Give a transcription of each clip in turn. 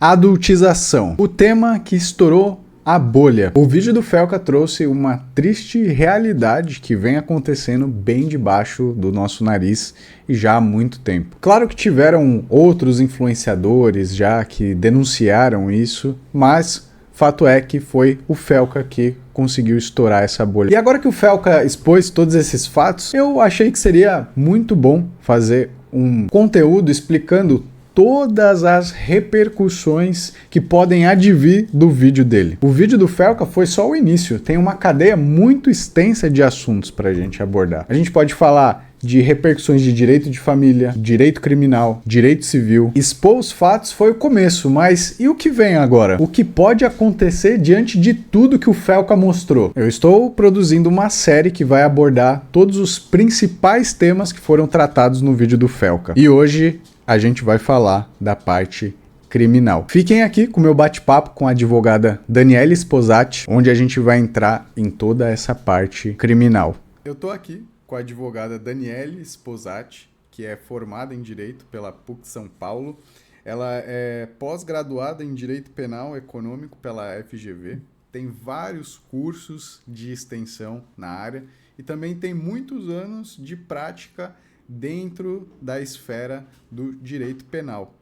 Adultização, o tema que estourou a bolha. O vídeo do Felca trouxe uma triste realidade que vem acontecendo bem debaixo do nosso nariz e já há muito tempo. Claro que tiveram outros influenciadores já que denunciaram isso, mas fato é que foi o Felca que conseguiu estourar essa bolha. E agora que o Felca expôs todos esses fatos, eu achei que seria muito bom fazer um conteúdo explicando todas as repercussões que podem advir do vídeo dele. O vídeo do Felca foi só o início, tem uma cadeia muito extensa de assuntos para a gente abordar. A gente pode falar de repercussões de direito de família, direito criminal, direito civil. Expor os fatos foi o começo, mas e o que vem agora? O que pode acontecer diante de tudo que o Felca mostrou? Eu estou produzindo uma série que vai abordar todos os principais temas que foram tratados no vídeo do Felca. E hoje a gente vai falar da parte criminal. Fiquem aqui com o meu bate-papo com a advogada Daniele Sposati, onde a gente vai entrar em toda essa parte criminal. Eu tô aqui com a advogada Daniele Sposati, que é formada em Direito pela PUC São Paulo. Ela é pós-graduada em Direito Penal Econômico pela FGV, tem vários cursos de extensão na área e também tem muitos anos de prática dentro da esfera do direito penal.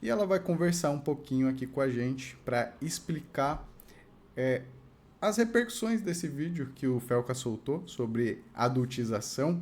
E ela vai conversar um pouquinho aqui com a gente para explicar as repercussões desse vídeo que o Felca soltou sobre adultização.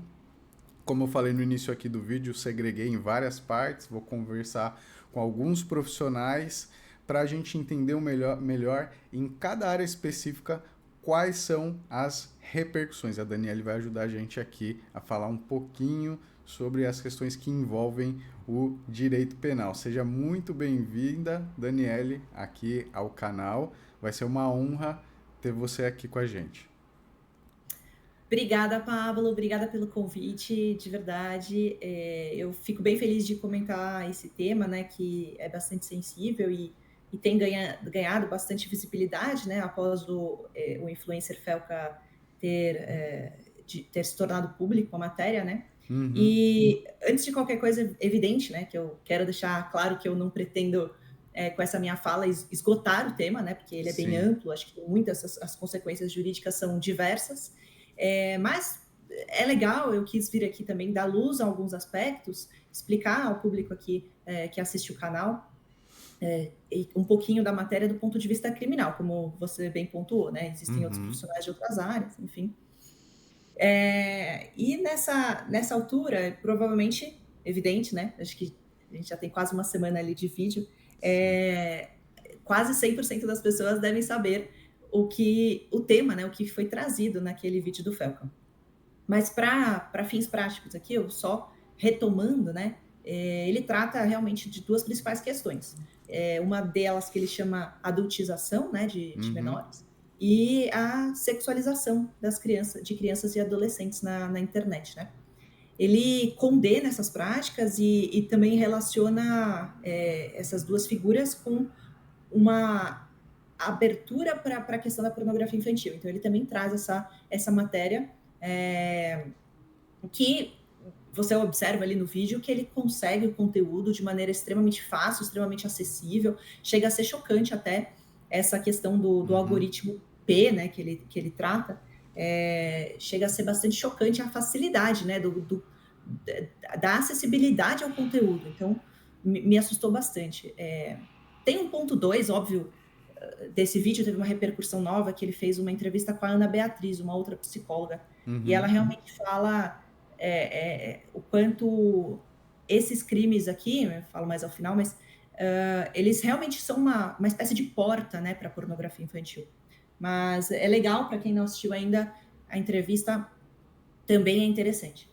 Como eu falei no início aqui do vídeo, segreguei em várias partes, vou conversar com alguns profissionais para a gente entender melhor em cada área específica quais são as repercussões. A Daniele vai ajudar a gente aqui a falar um pouquinho sobre as questões que envolvem o direito penal. Seja muito bem-vinda, Daniele, aqui ao canal. Vai ser uma honra ter você aqui com a gente. Obrigada, Pablo. Obrigada pelo convite, de verdade. Eu fico bem feliz de comentar esse tema, né, que é bastante sensível e tem ganhado bastante visibilidade, né, após o influencer Felca ter se tornado público a matéria, né? Uhum. E antes de qualquer coisa, evidente, né, que eu quero deixar claro que eu não pretendo, com essa minha fala, esgotar o tema, né, porque ele é bem amplo, acho que muitas as consequências jurídicas são diversas, mas é legal, eu quis vir aqui também dar luz a alguns aspectos, explicar ao público aqui que assiste o canal um pouquinho da matéria do ponto de vista criminal, como você bem pontuou, né, existem outros profissionais de outras áreas, enfim. E nessa altura, provavelmente, evidente, né? Acho que a gente já tem quase uma semana ali de vídeo. Quase 100% das pessoas devem saber o tema, né? O que foi trazido naquele vídeo do Felca. Mas para fins práticos aqui, eu só retomando, né? Ele trata realmente de duas principais questões. Uma delas que ele chama adultização, né? De menores. E a sexualização de crianças e adolescentes na internet, né? Ele condena essas práticas e também relaciona essas duas figuras com uma abertura para a questão da pornografia infantil. Então, ele também traz essa matéria que você observa ali no vídeo que ele consegue o conteúdo de maneira extremamente fácil, extremamente acessível, chega a ser chocante até essa questão do algoritmo P, né, que ele trata, chega a ser bastante chocante a facilidade, né, da acessibilidade ao conteúdo. Então, me assustou bastante. Tem um ponto 2, óbvio, desse vídeo teve uma repercussão nova, que ele fez uma entrevista com a Ana Beatriz, uma outra psicóloga, e ela realmente fala o quanto esses crimes aqui, eu falo mais ao final, mas eles realmente são uma espécie de porta, né, para a pornografia infantil. Mas é legal, para quem não assistiu ainda, a entrevista também é interessante.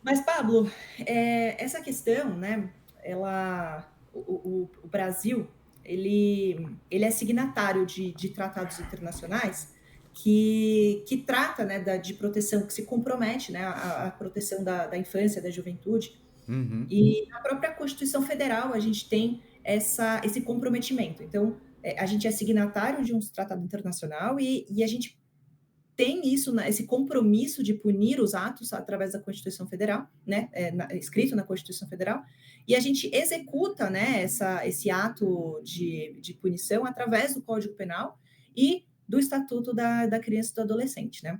Mas, Pablo, essa questão, né, o Brasil, ele é signatário de tratados internacionais que trata, né, de proteção, que se compromete, né, a proteção da infância, da juventude. E na própria Constituição Federal a gente tem esse comprometimento. Então, a gente é signatário de um tratado internacional e a gente tem isso, esse compromisso de punir os atos através da Constituição Federal, né, escrito na Constituição Federal, e a gente executa, né, esse ato de punição através do Código Penal e do Estatuto da Criança e do Adolescente, né.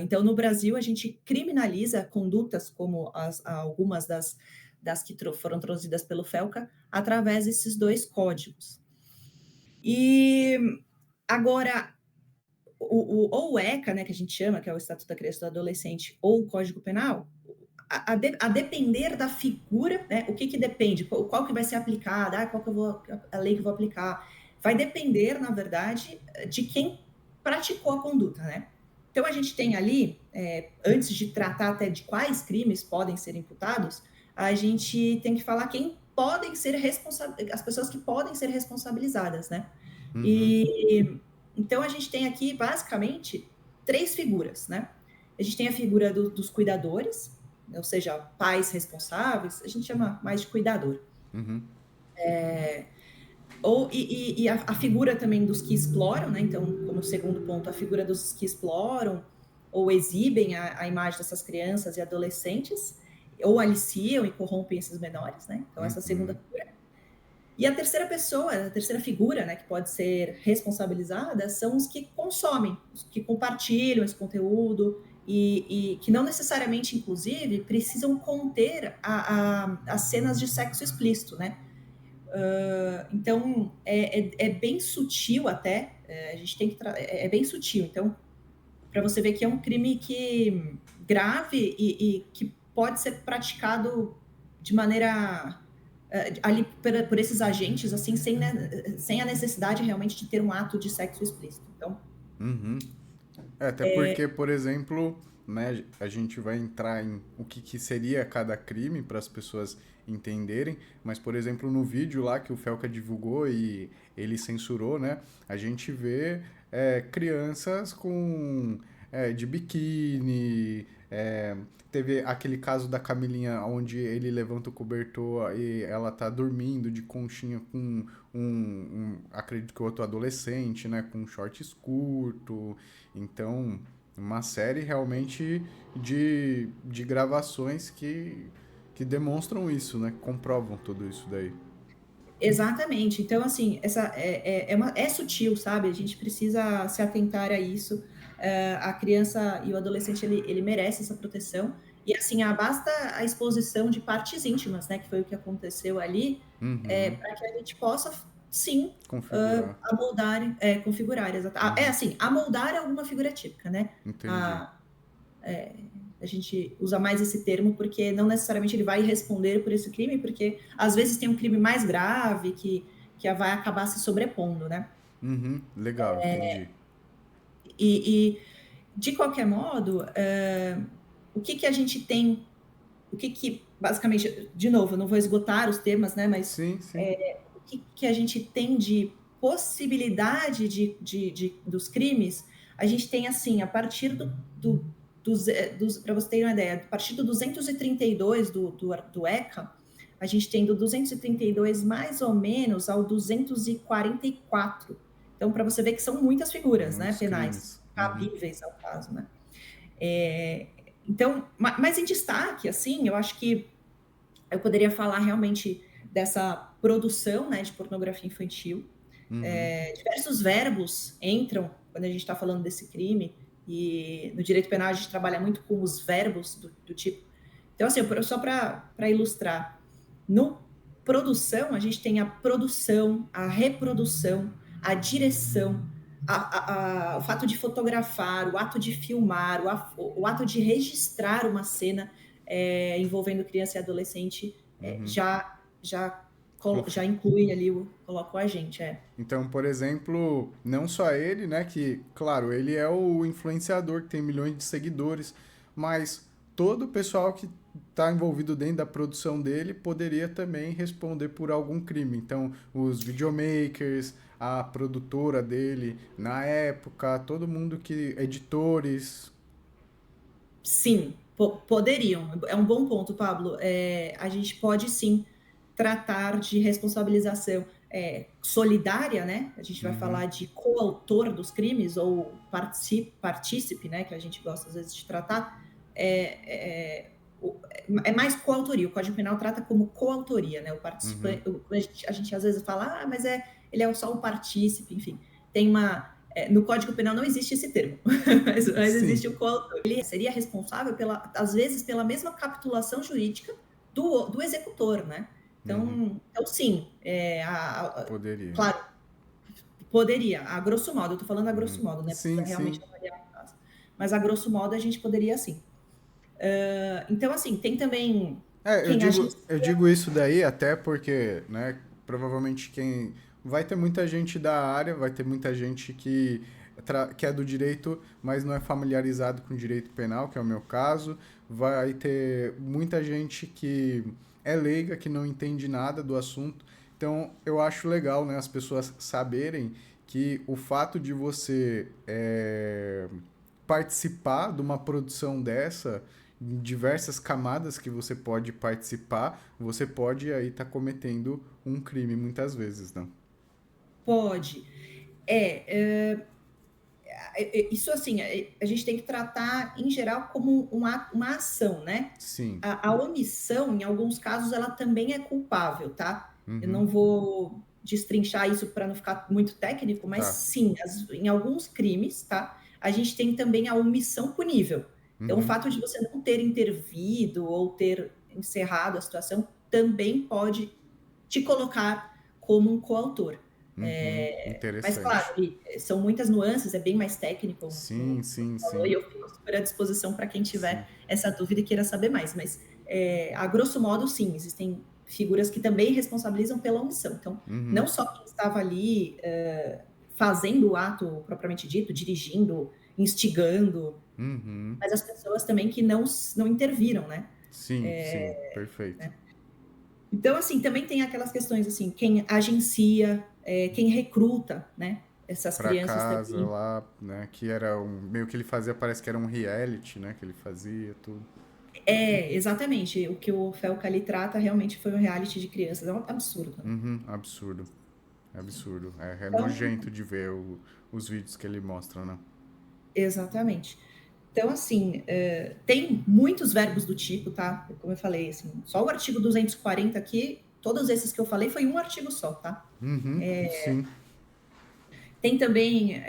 Então, no Brasil, a gente criminaliza condutas como algumas das que foram traduzidas pelo FELCA através desses 2 códigos. E agora, ou o ECA, né, que a gente chama, que é o Estatuto da Criança e do Adolescente, ou o Código Penal, a depender da figura, né, o que depende, qual que vai ser aplicada, qual que a lei que eu vou aplicar, vai depender, na verdade, de quem praticou a conduta, né? Então, a gente tem ali, antes de tratar até de quais crimes podem ser imputados, a gente tem que falar quem podem ser as pessoas que podem ser responsabilizadas, né? E então a gente tem aqui basicamente 3 figuras, né? A gente tem a figura dos cuidadores, ou seja, pais responsáveis, a gente chama mais de cuidador. E a figura também dos que exploram, né? Então, como segundo ponto, a figura dos que exploram ou exibem a imagem dessas crianças e adolescentes, ou aliciam e corrompem esses menores, né? Então, essa segunda figura. E a terceira figura, né, que pode ser responsabilizada, são os que consomem, os que compartilham esse conteúdo e que não necessariamente, inclusive, precisam conter as cenas de sexo explícito, né? Então, é bem sutil até, a gente tem que... é bem sutil, então, para você ver que é um crime grave e que pode ser praticado de maneira... ali por esses agentes, assim, sem a necessidade realmente de ter um ato de sexo explícito. Então... Até porque, por exemplo, né, a gente vai entrar em o que seria cada crime para as pessoas entenderem, mas, por exemplo, no vídeo lá que o Felca divulgou e ele censurou, né, a gente vê crianças com de biquíni, teve aquele caso da Camilinha onde ele levanta o cobertor e ela tá dormindo de conchinha com acredito que outro adolescente, né, com shorts curto. Então, uma série realmente de gravações que demonstram isso, né, comprovam tudo isso daí. Exatamente. Então, assim, é sutil, sabe? A gente precisa se atentar a isso. A criança e o adolescente, ele merece essa proteção. E, assim, basta a exposição de partes íntimas, né? Que foi o que aconteceu ali, para que a gente possa, sim, Configurar. configurar. Assim, amoldar alguma figura típica, né? Entendi. A gente usa mais esse termo porque não necessariamente ele vai responder por esse crime, porque às vezes tem um crime mais grave que vai acabar se sobrepondo, né? Legal, entendi. E de qualquer modo, o que a gente tem, basicamente, de novo, eu não vou esgotar os temas, né? Mas Sim. o que a gente tem de possibilidade dos crimes, a gente tem assim, a partir para você ter uma ideia, a partir do 232 do ECA, a gente tem do 232 mais ou menos ao 244. Então, para você ver que são muitas figuras, né, penais, cabíveis ao caso, né? Então, mas em destaque, assim, eu acho que eu poderia falar realmente dessa produção, né, de pornografia infantil. Diversos verbos entram quando a gente está falando desse crime, e no direito penal a gente trabalha muito com os verbos do tipo. Então, assim, só para ilustrar, no produção, a gente tem a produção, a reprodução, a direção, o fato de fotografar, o ato de filmar, o ato de registrar uma cena envolvendo criança e adolescente, já inclui ali, coloca o agente. Então, por exemplo, não só ele, né, que, claro, ele é o influenciador que tem milhões de seguidores, mas todo o pessoal que está envolvido dentro da produção dele poderia também responder por algum crime. Então, os videomakers, a produtora dele na época, todo mundo editores. Sim, poderiam. É um bom ponto, Pablo. A gente pode sim tratar de responsabilização. solidária, né? A gente vai falar de coautor dos crimes ou partícipe, né? Que a gente gosta às vezes de tratar. É mais coautoria. O Código Penal trata como coautoria, né? O participante, a gente às vezes fala, mas ele é só um partícipe, enfim. Tem no Código Penal não existe esse termo, mas existe o coautor. Ele seria responsável, às vezes, pela mesma capitulação jurídica do executor, né? Então sim, poderia. Claro, poderia, a grosso modo, eu tô falando a grosso modo, né? Sim, realmente avaliar o caso. Mas a grosso modo a gente poderia sim. Então, assim, tem também eu digo isso daí até porque, né, provavelmente vai ter muita gente da área, vai ter muita gente que é do direito, mas não é familiarizado com o direito penal, que é o meu caso, vai ter muita gente que é leiga, que não entende nada do assunto, então eu acho legal, né, as pessoas saberem que o fato de você participar de uma produção dessa, em diversas camadas que você pode participar, você pode aí estar cometendo um crime muitas vezes, não? Pode. Isso assim, a gente tem que tratar em geral como uma ação, né? Sim. A omissão, em alguns casos, ela também é culpável, tá? Eu não vou destrinchar isso para não ficar muito técnico, mas sim, em alguns crimes, tá? A gente tem também a omissão punível. Então, o fato de você não ter intervido ou ter encerrado a situação também pode te colocar como um coautor. Mas, claro, são muitas nuances, é bem mais técnico, sim. e eu fico super à disposição para quem tiver essa dúvida e queira saber mais. Mas, a grosso modo, sim, existem figuras que também responsabilizam pela omissão. Então, não só quem estava ali fazendo o ato propriamente dito, dirigindo, instigando, mas as pessoas também que não interviram, né? Sim, perfeito. Né? Então, assim, também tem aquelas questões, assim, quem agencia, quem recruta, né? Essas pra crianças casa também. lá, né, que era meio que ele fazia, parece que era um reality, né, que ele fazia, tudo. Exatamente. O que o Felca ali trata realmente foi um reality de crianças. É um absurdo. Né? Absurdo. Absurdo. É Então, nojento de ver os vídeos que ele mostra, né? exatamente. Então, assim, tem muitos verbos do tipo, tá? Como eu falei, assim, só o artigo 240 aqui, todos esses que eu falei, foi um artigo só, tá? Sim. Tem também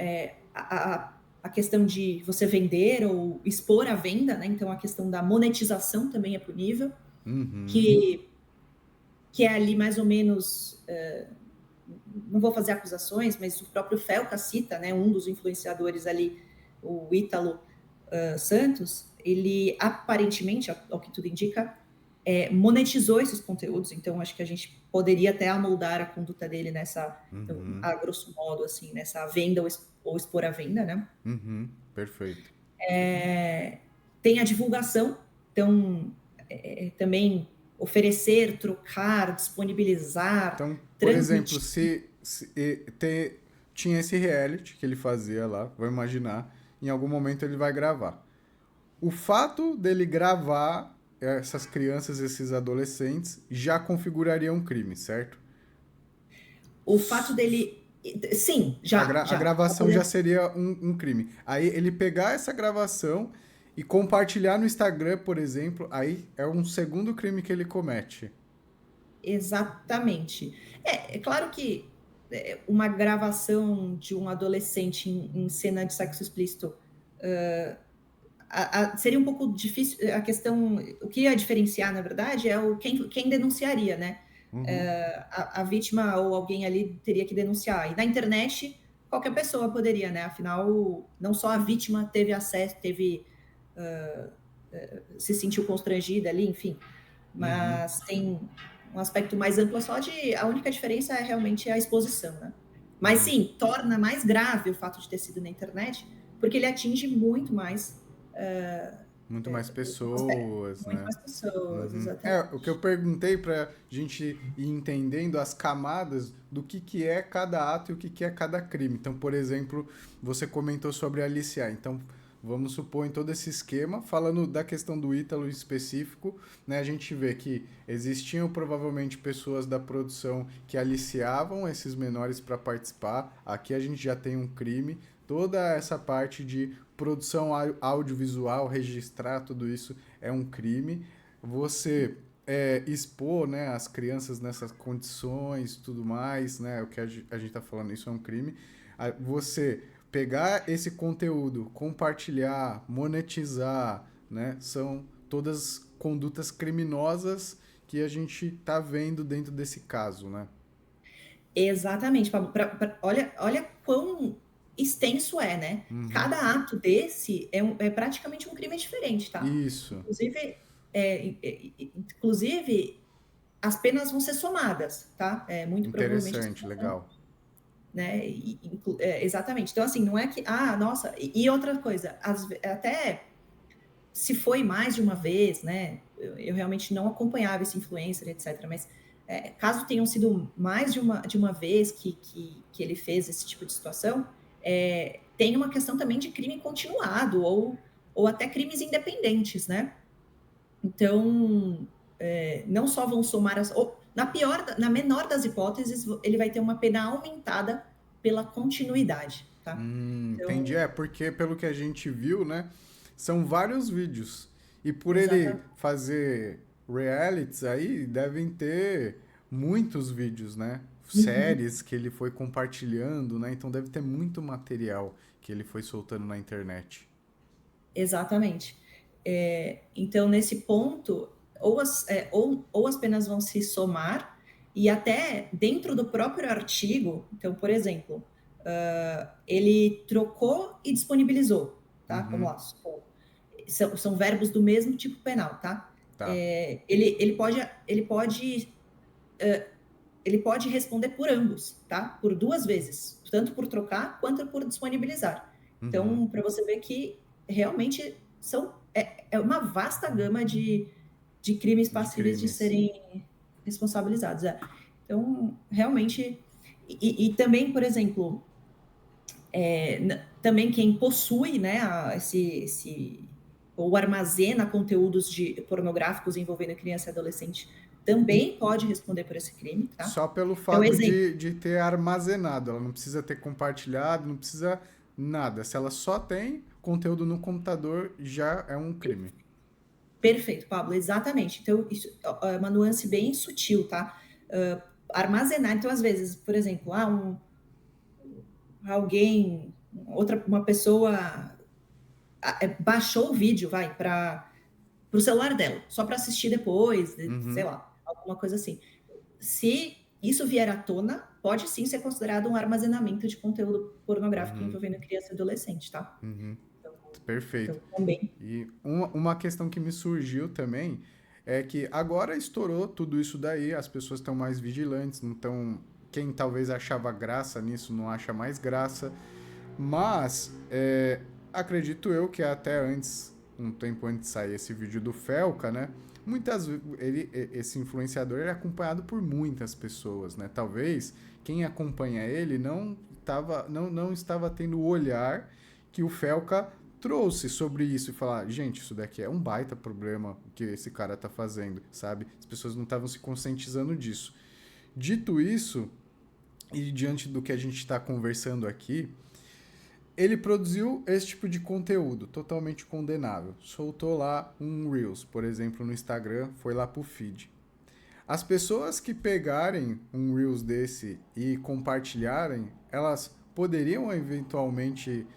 a questão de você vender ou expor a venda, né? Então, a questão da monetização também é punível, que é ali mais ou menos... não vou fazer acusações, mas o próprio Felca cita, né? Um dos influenciadores ali, o Ítalo Santos, ele aparentemente, ao que tudo indica, monetizou esses conteúdos, então acho que a gente poderia até amoldar a conduta dele nessa, a grosso modo, assim, nessa venda ou expor a venda, né? Perfeito. Tem a divulgação, então também oferecer, trocar, disponibilizar, Então, por exemplo, transmitir. tinha esse reality que ele fazia lá, vou imaginar, em algum momento ele vai gravar. O fato dele gravar essas crianças, esses adolescentes, já configuraria um crime, certo? O fato dele... Sim, já. A gravação já seria um crime. Aí ele pegar essa gravação e compartilhar no Instagram, por exemplo, aí é um segundo crime que ele comete. Exatamente. É claro que uma gravação de um adolescente em cena de sexo explícito seria um pouco difícil. A questão, o que ia diferenciar, na verdade, é quem denunciaria, né? A vítima ou alguém ali teria que denunciar. E na internet, qualquer pessoa poderia, né? Afinal, não só a vítima teve acesso, se sentiu constrangida ali, enfim. Mas tem um aspecto mais amplo só de... A única diferença é realmente a exposição, né? Mas sim, torna mais grave o fato de ter sido na internet, porque ele atinge muito mais... Muito mais pessoas, muito né? mais pessoas, exatamente. O que eu perguntei pra gente ir entendendo as camadas do que é cada ato e o que é cada crime. Então, por exemplo, você comentou sobre aliciar. Então, vamos supor, em todo esse esquema, falando da questão do Ítalo em específico, né, a gente vê que existiam provavelmente pessoas da produção que aliciavam esses menores para participar. Aqui a gente já tem um crime. Toda essa parte de produção audiovisual, registrar tudo isso é um crime. Você expor, né, as crianças nessas condições e tudo mais, né, o que a gente está falando, isso é um crime. Você pegar esse conteúdo, compartilhar, monetizar, né, são todas condutas criminosas que a gente está vendo dentro desse caso, né? Exatamente, Pablo. Olha quão extenso é, né? Uhum. Cada ato desse é praticamente um crime diferente, tá? Isso. Inclusive, as penas vão ser somadas, tá? Muito provavelmente as Interessante, penas vão, legal. né? Exatamente. Então, assim, não é que, nossa, e outra coisa, até se foi mais de uma vez, né? Eu realmente não acompanhava esse influencer, etc. Mas caso tenham sido mais de uma vez que ele fez esse tipo de situação, tem uma questão também de crime continuado ou até crimes independentes, né? Então, não só vão somar na menor das hipóteses, ele vai ter uma pena aumentada pela continuidade, tá? Entendi. Então, Porque pelo que a gente viu, né, são vários vídeos. E por ele exatamente. fazer realities aí, devem ter muitos vídeos, né? Uhum. Séries que ele foi compartilhando, né? Então deve ter muito material que ele foi soltando na internet. Exatamente. Então, nesse ponto, ou as penas vão se somar, e até dentro do próprio artigo, então, por exemplo, ele trocou e disponibilizou, tá? Vamos Uhum, lá, supor. São verbos do mesmo tipo penal, tá? tá. Ele pode responder por ambos, tá? Por duas vezes, tanto por trocar quanto por disponibilizar. Uhum. Então, para você ver que realmente é uma vasta gama de crimes De passíveis de crimes. serem responsabilizados. Então, realmente, e também, por exemplo, também quem possui, né, ou armazena conteúdos pornográficos envolvendo criança e adolescente também pode responder por esse crime, tá? Só pelo Então, fato exemplo, de ter armazenado. Ela não precisa ter compartilhado, não precisa nada. Se ela só tem conteúdo no computador, já é um crime. perfeito, Pablo, exatamente. Então, isso é uma nuance bem sutil, tá? Armazenar, então, às vezes, por exemplo, uma pessoa baixou o vídeo, vai, para o celular dela, só para assistir depois, sei Uhum, lá, alguma coisa assim. Se isso vier à tona, pode sim ser considerado um armazenamento de conteúdo pornográfico uhum, envolvendo criança e adolescente, tá? uhum. Então, Perfeito. também. E uma questão que me surgiu também é que agora estourou tudo isso daí, as pessoas estão mais vigilantes, então quem talvez achava graça nisso não acha mais graça. Mas acredito eu que até antes, um tempo antes de sair esse vídeo do Felca, né? Esse influenciador ele é acompanhado por muitas pessoas, né? Talvez quem acompanha ele não estava tendo o olhar que o Felca trouxe sobre isso e falar, gente, isso daqui é um baita problema que esse cara tá fazendo, sabe? As pessoas não estavam se conscientizando disso. Dito isso, e diante do que a gente está conversando aqui, ele produziu esse tipo de conteúdo totalmente condenável. Soltou lá um Reels, por exemplo, no Instagram, foi lá pro feed. As pessoas que pegarem um Reels desse e compartilharem, elas poderiam eventualmente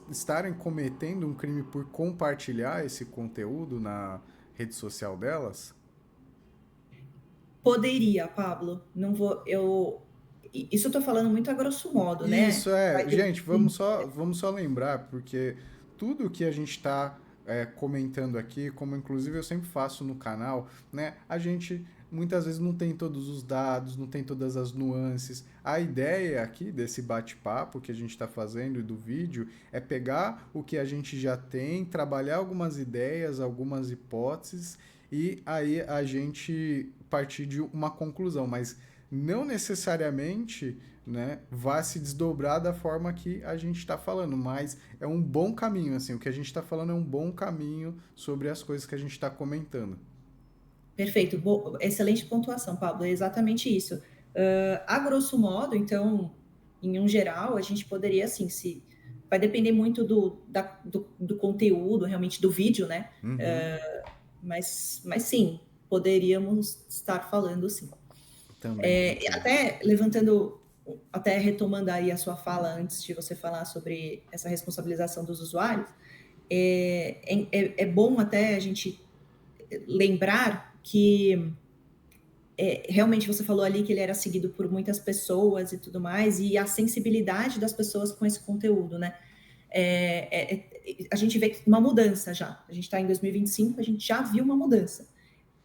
estarem cometendo um crime por compartilhar esse conteúdo na rede social delas? Poderia, Pablo, não vou, isso eu tô falando muito a grosso modo, Isso né? Vai é, ter gente, vamos só lembrar, porque tudo que a gente está comentando aqui, como inclusive eu sempre faço no canal, né? A gente muitas vezes não tem todos os dados, não tem todas as nuances. A ideia aqui desse bate-papo que a gente está fazendo e do vídeo é pegar o que a gente já tem, trabalhar algumas ideias, algumas hipóteses e aí a gente partir de uma conclusão, mas não necessariamente, né, vai se desdobrar da forma que a gente está falando, mas é um bom caminho, assim, o que a gente está falando é um bom caminho sobre as coisas que a gente está comentando. Perfeito, excelente pontuação, Pablo, é exatamente isso. A grosso modo, então, em um geral, a gente poderia, assim, se vai depender muito do conteúdo, realmente, do vídeo, né? Uhum. Mas sim, poderíamos estar falando sim. Também concordo. Até levantando, até retomando aí a sua fala antes de você falar sobre essa responsabilização dos usuários, é bom até a gente lembrar que realmente você falou ali que ele era seguido por muitas pessoas e tudo mais, e a sensibilidade das pessoas com esse conteúdo, né? A gente vê uma mudança já. A gente está em 2025, a gente já viu uma mudança.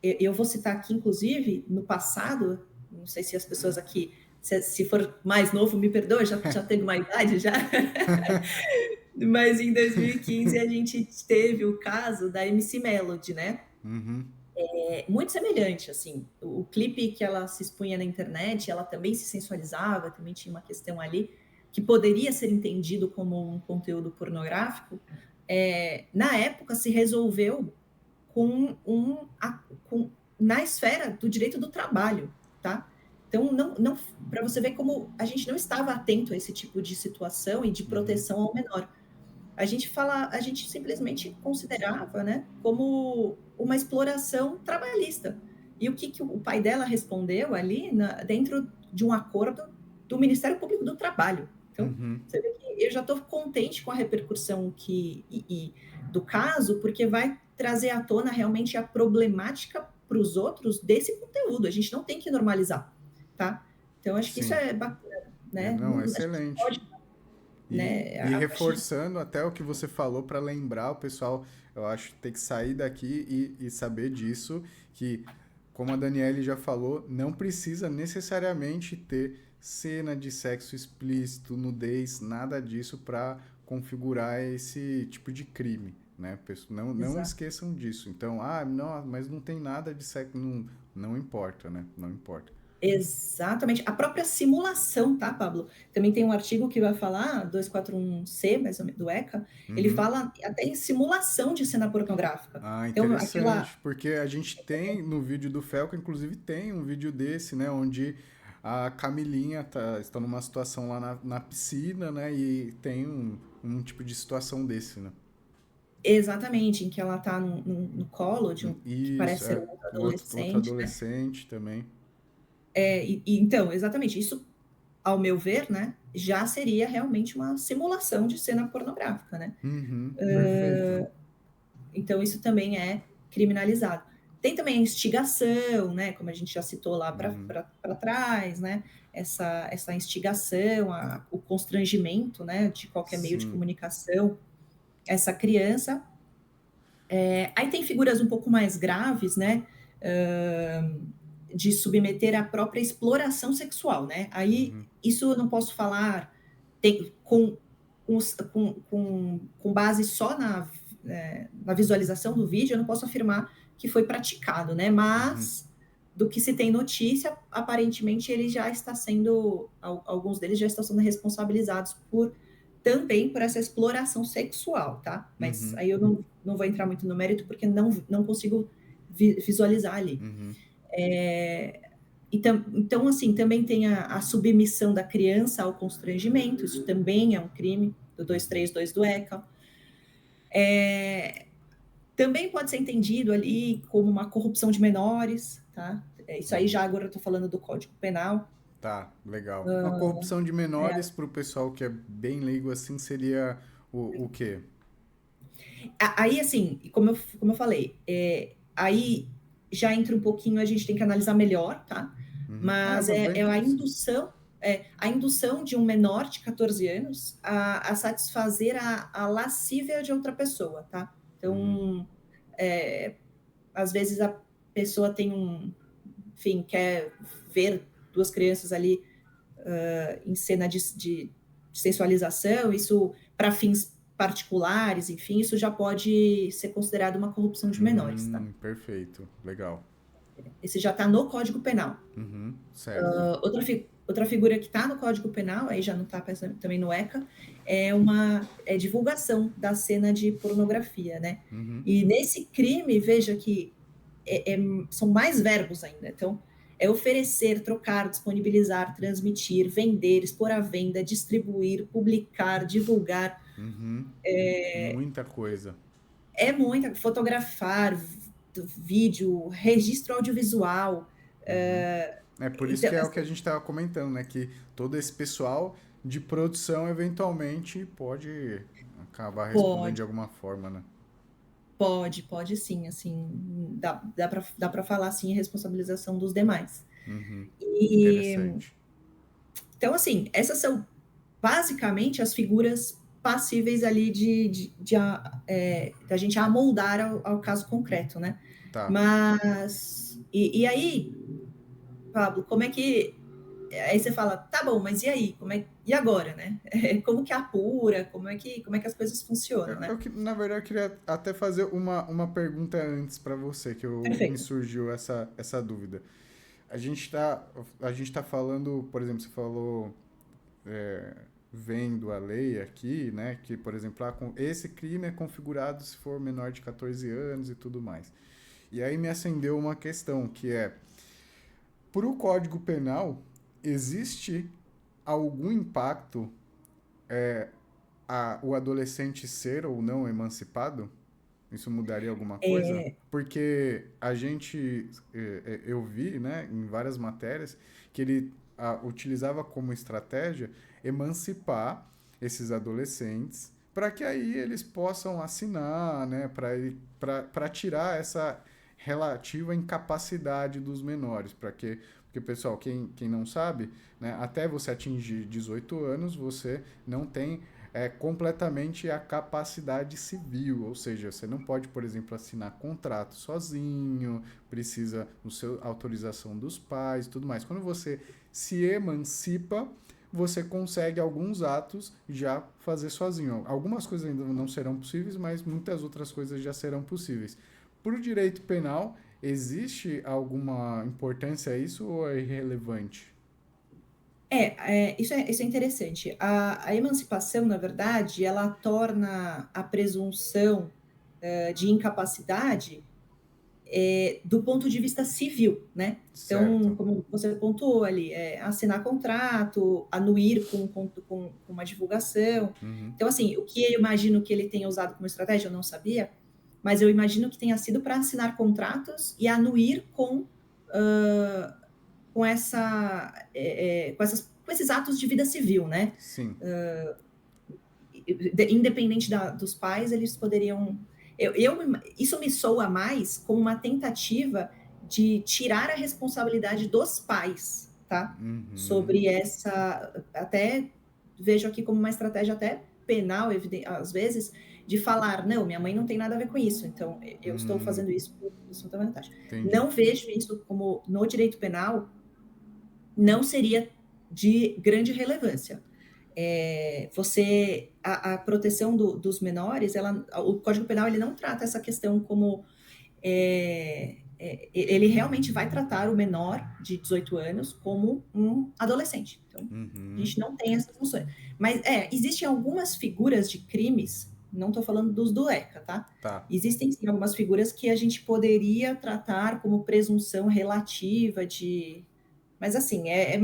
Eu vou citar aqui, inclusive, no passado, não sei se as pessoas aqui, se for mais novo, me perdoe, já tenho uma idade já, mas em 2015 a gente teve o caso da MC Melody, né? Uhum. Muito semelhante, assim. O clipe que ela se expunha na internet, ela também se sensualizava, também tinha uma questão ali que poderia ser entendido como um conteúdo pornográfico. Na época se resolveu com, na esfera do direito do trabalho, tá? Então, não para você ver como a gente não estava atento a esse tipo de situação e de Uhum. proteção ao menor. A gente simplesmente considerava, né, como uma exploração trabalhista. E o que o pai dela respondeu ali dentro de um acordo do Ministério Público do Trabalho. Então, Uhum. você vê que eu já estou contente com a repercussão do caso, porque vai trazer à tona realmente a problemática para os outros desse conteúdo. A gente não tem que normalizar, tá? Então, acho que isso Sim. é bacana, né? Não, A gente excelente. pode, né? E A partir reforçando até o que você falou para lembrar o pessoal, eu acho que tem que sair daqui e saber disso, que, como a Daniele já falou, não precisa necessariamente ter cena de sexo explícito, nudez, nada disso para configurar esse tipo de crime. Né? Não Exato. esqueçam disso. Então, não, mas não tem nada de sexo. Não importa, né? Não importa. Exatamente. A própria simulação, tá, Pablo? Também tem um artigo que vai falar, 241C, mais ou menos, do ECA, ele Uhum. fala até em simulação de cena pornográfica. Ah, Então, aquela. interessante, porque a gente tem no vídeo do Felca, inclusive tem um vídeo desse, né, onde a Camilinha está numa situação lá na piscina, né, e tem um tipo de situação desse, né. Exatamente, em que ela tá no colo de um que Isso, parece ser é, um outro outro adolescente, né? adolescente também. Então, exatamente, isso, ao meu ver, né, já seria realmente uma simulação de cena pornográfica, né? Uhum, perfeito. Então, isso também é criminalizado. Tem também a instigação, né? Como a gente já citou lá Uhum, para trás, né? Essa instigação, o constrangimento, né? De qualquer meio de sim. comunicação, essa criança. Aí tem figuras um pouco mais graves, né? De submeter à própria exploração sexual, né? Aí Uhum, isso eu não posso falar com base só na visualização do vídeo, eu não posso afirmar que foi praticado, né? uhum, Mas do que se tem notícia, aparentemente ele já está sendo, alguns deles já estão sendo responsabilizados também por essa exploração sexual, tá? Mas uhum, aí eu não vou entrar muito no mérito porque não consigo visualizar ali. uhum, Então, assim, também tem a submissão da criança ao constrangimento, isso também é um crime, do uhum. 232 do ECA. Também pode ser entendido ali como uma corrupção de menores, tá? Isso aí já agora eu estou falando do Código Penal. Tá, legal. Uma corrupção de menores para o pessoal que é bem leigo assim seria o quê? Aí, assim, como eu falei, aí já entra um pouquinho, a gente tem que analisar melhor, tá? Uhum. Ah, Mas mas bem interessante. a indução de um menor de 14 anos a satisfazer a lascívia de outra pessoa, tá? Uhum. Então, às vezes a pessoa enfim, quer ver duas crianças ali em cena de sensualização, isso para fins particulares, enfim, isso já pode ser considerado uma corrupção de menores, tá? Perfeito. Legal. esse já está no Código Penal. Certo. Outra figura que está no Código Penal, aí já não está também no ECA, é divulgação da cena de pornografia, né? E nesse crime, veja que são mais verbos ainda. Então, é oferecer, trocar, disponibilizar, transmitir, vender, expor à venda, distribuir, publicar, divulgar. Muita coisa. É muita, fotografar, vídeo, registro audiovisual. É por isso Então, que é o que a gente estava comentando, né? Que todo esse pessoal de produção eventualmente pode acabar respondendo de pode, alguma forma, né? pode sim, assim, dá para falar assim, a responsabilização dos demais. E, Interessante. então, assim, essas são basicamente as figuras passíveis ali da gente amoldar ao caso concreto, né? Tá. Mas, e aí, Pablo, como é que. Aí você fala, tá bom, mas e aí? E agora, né? Como que apura? Como é que as coisas funcionam, né? Na verdade, eu queria até fazer uma pergunta antes para você, que me Perfeito. surgiu essa dúvida. A gente tá falando, por exemplo, você falou, vendo a lei aqui, né, que, por exemplo, esse crime é configurado se for menor de 14 anos e tudo mais. E aí me acendeu uma questão, que é, para o Código Penal, existe algum impacto o adolescente ser ou não emancipado? Isso mudaria alguma coisa? Porque eu vi, né, em várias matérias, que ele utilizava como estratégia emancipar esses adolescentes para que aí eles possam assinar, né, para tirar essa relativa incapacidade dos menores, porque pessoal, quem não sabe, né, até você atingir 18 anos, você não tem completamente a capacidade civil, ou seja, você não pode, por exemplo, assinar contrato sozinho, precisa do seu autorização dos pais e tudo mais. Quando você se emancipa, você consegue alguns atos já fazer sozinho. Algumas coisas ainda não serão possíveis, mas muitas outras coisas já serão possíveis. Para o direito penal, existe alguma importância a isso ou é irrelevante? Isso é interessante. A emancipação, na verdade, ela torna a presunção de incapacidade do ponto de vista civil, né? Então, Certo. como você pontuou ali, assinar contrato, anuir com uma divulgação. Então, assim, o que eu imagino que ele tenha usado como estratégia, eu não sabia, mas eu imagino que tenha sido para assinar contratos e anuir com com esses atos de vida civil, né? Sim. Independente dos pais, eles poderiam. Isso me soa mais como uma tentativa de tirar a responsabilidade dos pais, tá? Sobre essa. Até vejo aqui como uma estratégia até penal, às vezes, de falar: não, minha mãe não tem nada a ver com isso, então eu estou fazendo isso por sua vantagem. Entendi. Não vejo isso como no direito penal, não seria de grande relevância. A proteção dos menores, o Código Penal ele não trata essa questão como ele realmente vai tratar o menor de 18 anos como um adolescente. Então, a gente não tem essas funções. Mas existem algumas figuras de crimes, não estou falando dos do ECA, tá? Tá. Existem sim algumas figuras que a gente poderia tratar como presunção relativa de. Mas assim, é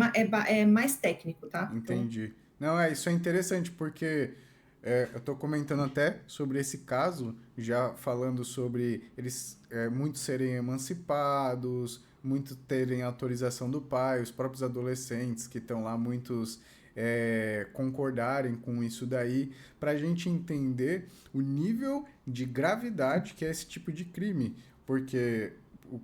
mais técnico, tá? Então, Entendi. Não, isso é interessante porque eu estou comentando até sobre esse caso, já falando sobre eles muitos serem emancipados, muitos terem autorização do pai, os próprios adolescentes que estão lá, muitos concordarem com isso daí, para a gente entender o nível de gravidade que é esse tipo de crime. Porque,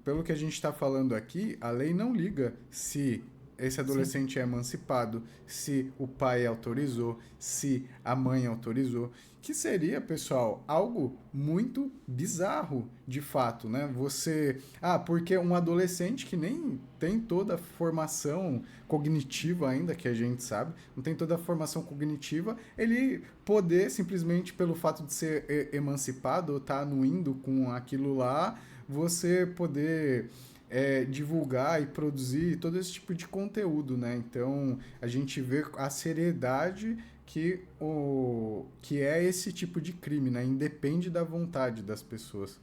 pelo que a gente está falando aqui, a lei não liga se esse sim. adolescente é emancipado, se o pai autorizou, se a mãe autorizou, que seria, pessoal, algo muito bizarro, de fato, né? Porque um adolescente que nem tem toda a formação cognitiva ainda, que a gente sabe, não tem toda a formação cognitiva, ele poder, simplesmente pelo fato de ser emancipado ou estar anuindo com aquilo lá, você poder divulgar e produzir todo esse tipo de conteúdo, né? Então a gente vê a seriedade que é esse tipo de crime, né? Independe da vontade das pessoas.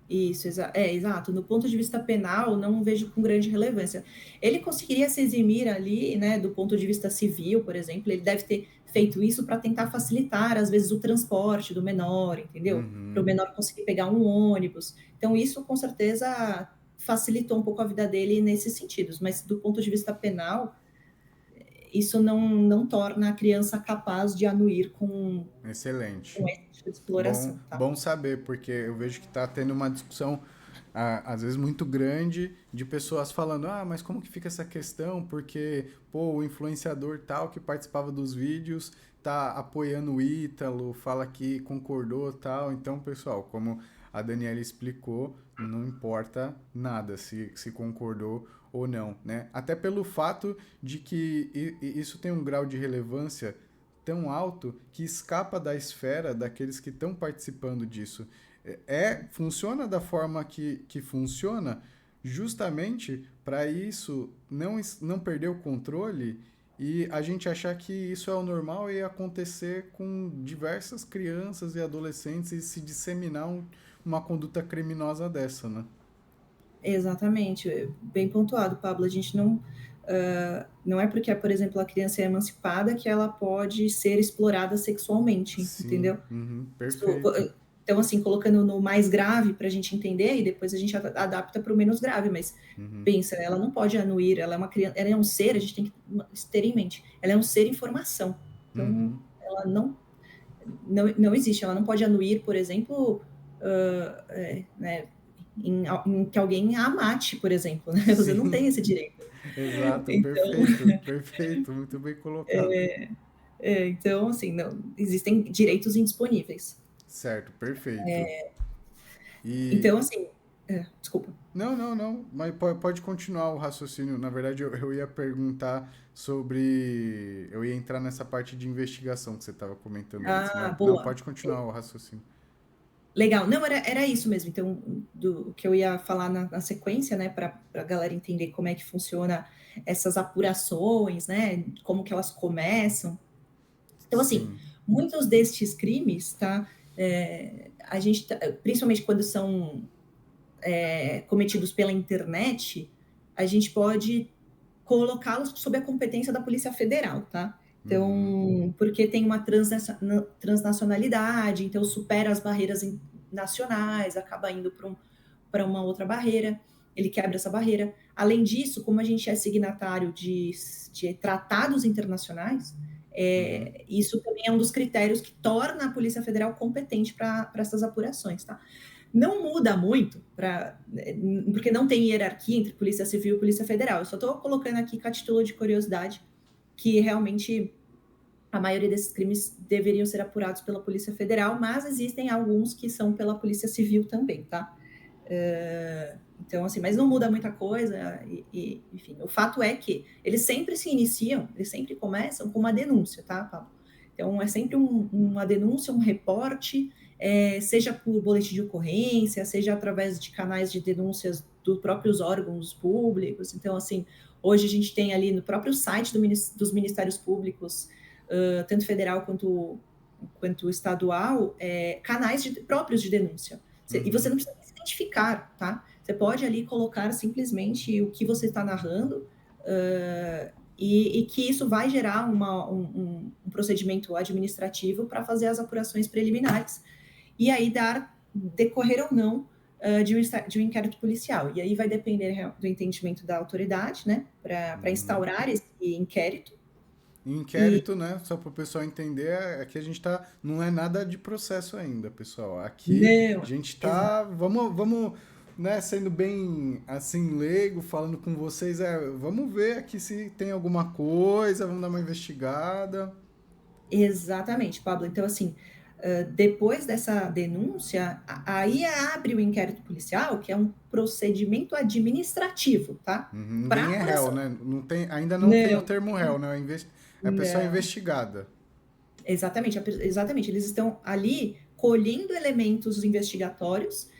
Isso, exato. No ponto de vista penal, não vejo com grande relevância. Ele conseguiria se eximir ali, né, do ponto de vista civil, por exemplo, ele deve ter feito isso para tentar facilitar, às vezes, o transporte do menor, entendeu? Para o Uhum. menor conseguir pegar um ônibus. Então, isso, com certeza, facilitou um pouco a vida dele nesses sentidos, mas do ponto de vista penal, isso não torna a criança capaz de anuir Excelente. com esse tipo de Bom, exploração, tá? bom saber, porque eu vejo que está tendo uma discussão, às vezes muito grande, de pessoas falando, mas como que fica essa questão? Porque, pô, o influenciador tal que participava dos vídeos tá apoiando o Ítalo, fala que concordou tal. Então, pessoal, como a Daniela explicou, não importa nada se concordou ou não, né? Até pelo fato de que isso tem um grau de relevância tão alto que escapa da esfera daqueles que estão participando disso. Funciona da forma que funciona justamente para isso não perder o controle e a gente achar que isso é o normal e acontecer com diversas crianças e adolescentes e se disseminar uma conduta criminosa dessa, né? Exatamente, bem pontuado, Pablo. A gente não é porque, por exemplo, a criança é emancipada que ela pode ser explorada sexualmente, Sim, entendeu? uhum, Isso, perfeito. então, assim, colocando no mais grave para a gente entender, e depois a gente adapta para o menos grave, mas Uhum, pensa, ela não pode anuir, ela é uma criança, ela é um ser, a gente tem que ter em mente, ela é um ser em formação. Então, uhum. ela não existe, ela não pode anuir, por exemplo, né, em que alguém a mate, por exemplo, né? Você não tem Sim, esse direito. exato, Então, perfeito, perfeito, muito bem colocado. então assim, não, existem direitos indisponíveis. Certo, perfeito. E. Então, assim, desculpa. Não, não, não, mas pode continuar o raciocínio. Na verdade, eu ia perguntar sobre. Eu ia entrar nessa parte de investigação que você estava comentando antes, Ah, mas não, boa. pode continuar o raciocínio. Legal. Não, era isso mesmo. Então, do que eu ia falar na sequência, né, para a galera entender como é que funciona essas apurações, né, como que elas começam. Então, assim, Sim. muitos destes crimes, tá, a gente, principalmente quando são cometidos pela internet, a gente pode colocá-los sob a competência da Polícia Federal, tá? Uhum. Então, porque tem uma transnacionalidade, então supera as barreiras nacionais, acaba indo para uma outra barreira, ele quebra essa barreira. Além disso, como a gente é signatário de tratados internacionais, Uhum. isso também é um dos critérios que torna a Polícia Federal competente para essas apurações, tá? Não muda muito, porque não tem hierarquia entre Polícia Civil e Polícia Federal. Eu só estou colocando aqui com a título de curiosidade que realmente a maioria desses crimes deveriam ser apurados pela Polícia Federal, mas existem alguns que são pela Polícia Civil também, tá? Então, assim, mas não muda muita coisa, enfim, o fato é que eles sempre se iniciam, eles sempre começam com uma denúncia, tá, Pablo? Então, é sempre uma denúncia, um reporte, seja por boletim de ocorrência, seja através de canais de denúncias dos próprios órgãos públicos. Então, assim, hoje a gente tem ali no próprio site dos Ministérios Públicos, tanto federal quanto estadual, canais próprios de denúncia. E você Uhum. não precisa se identificar, tá? Você pode ali colocar simplesmente o que você está narrando, e que isso vai gerar um procedimento administrativo para fazer as apurações preliminares e aí decorrer ou não de um inquérito policial. E aí vai depender do entendimento da autoridade, né, para instaurar esse inquérito. E Inquérito, né? Só para o pessoal entender, aqui a gente tá. Não é nada de processo ainda, pessoal. Aqui a não, gente exato. tá. Vamos, né, sendo bem assim, leigo, falando com vocês. Vamos ver aqui se tem alguma coisa, vamos dar uma investigada. Exatamente, Pablo. Então, assim, depois dessa denúncia, aí abre o inquérito policial, que é um procedimento administrativo, tá? Uhum, Para ninguém é réu, apuração. né? Ainda não tem o Não, termo réu, né? É a pessoa não. investigada. Exatamente, eles estão ali colhendo elementos investigatórios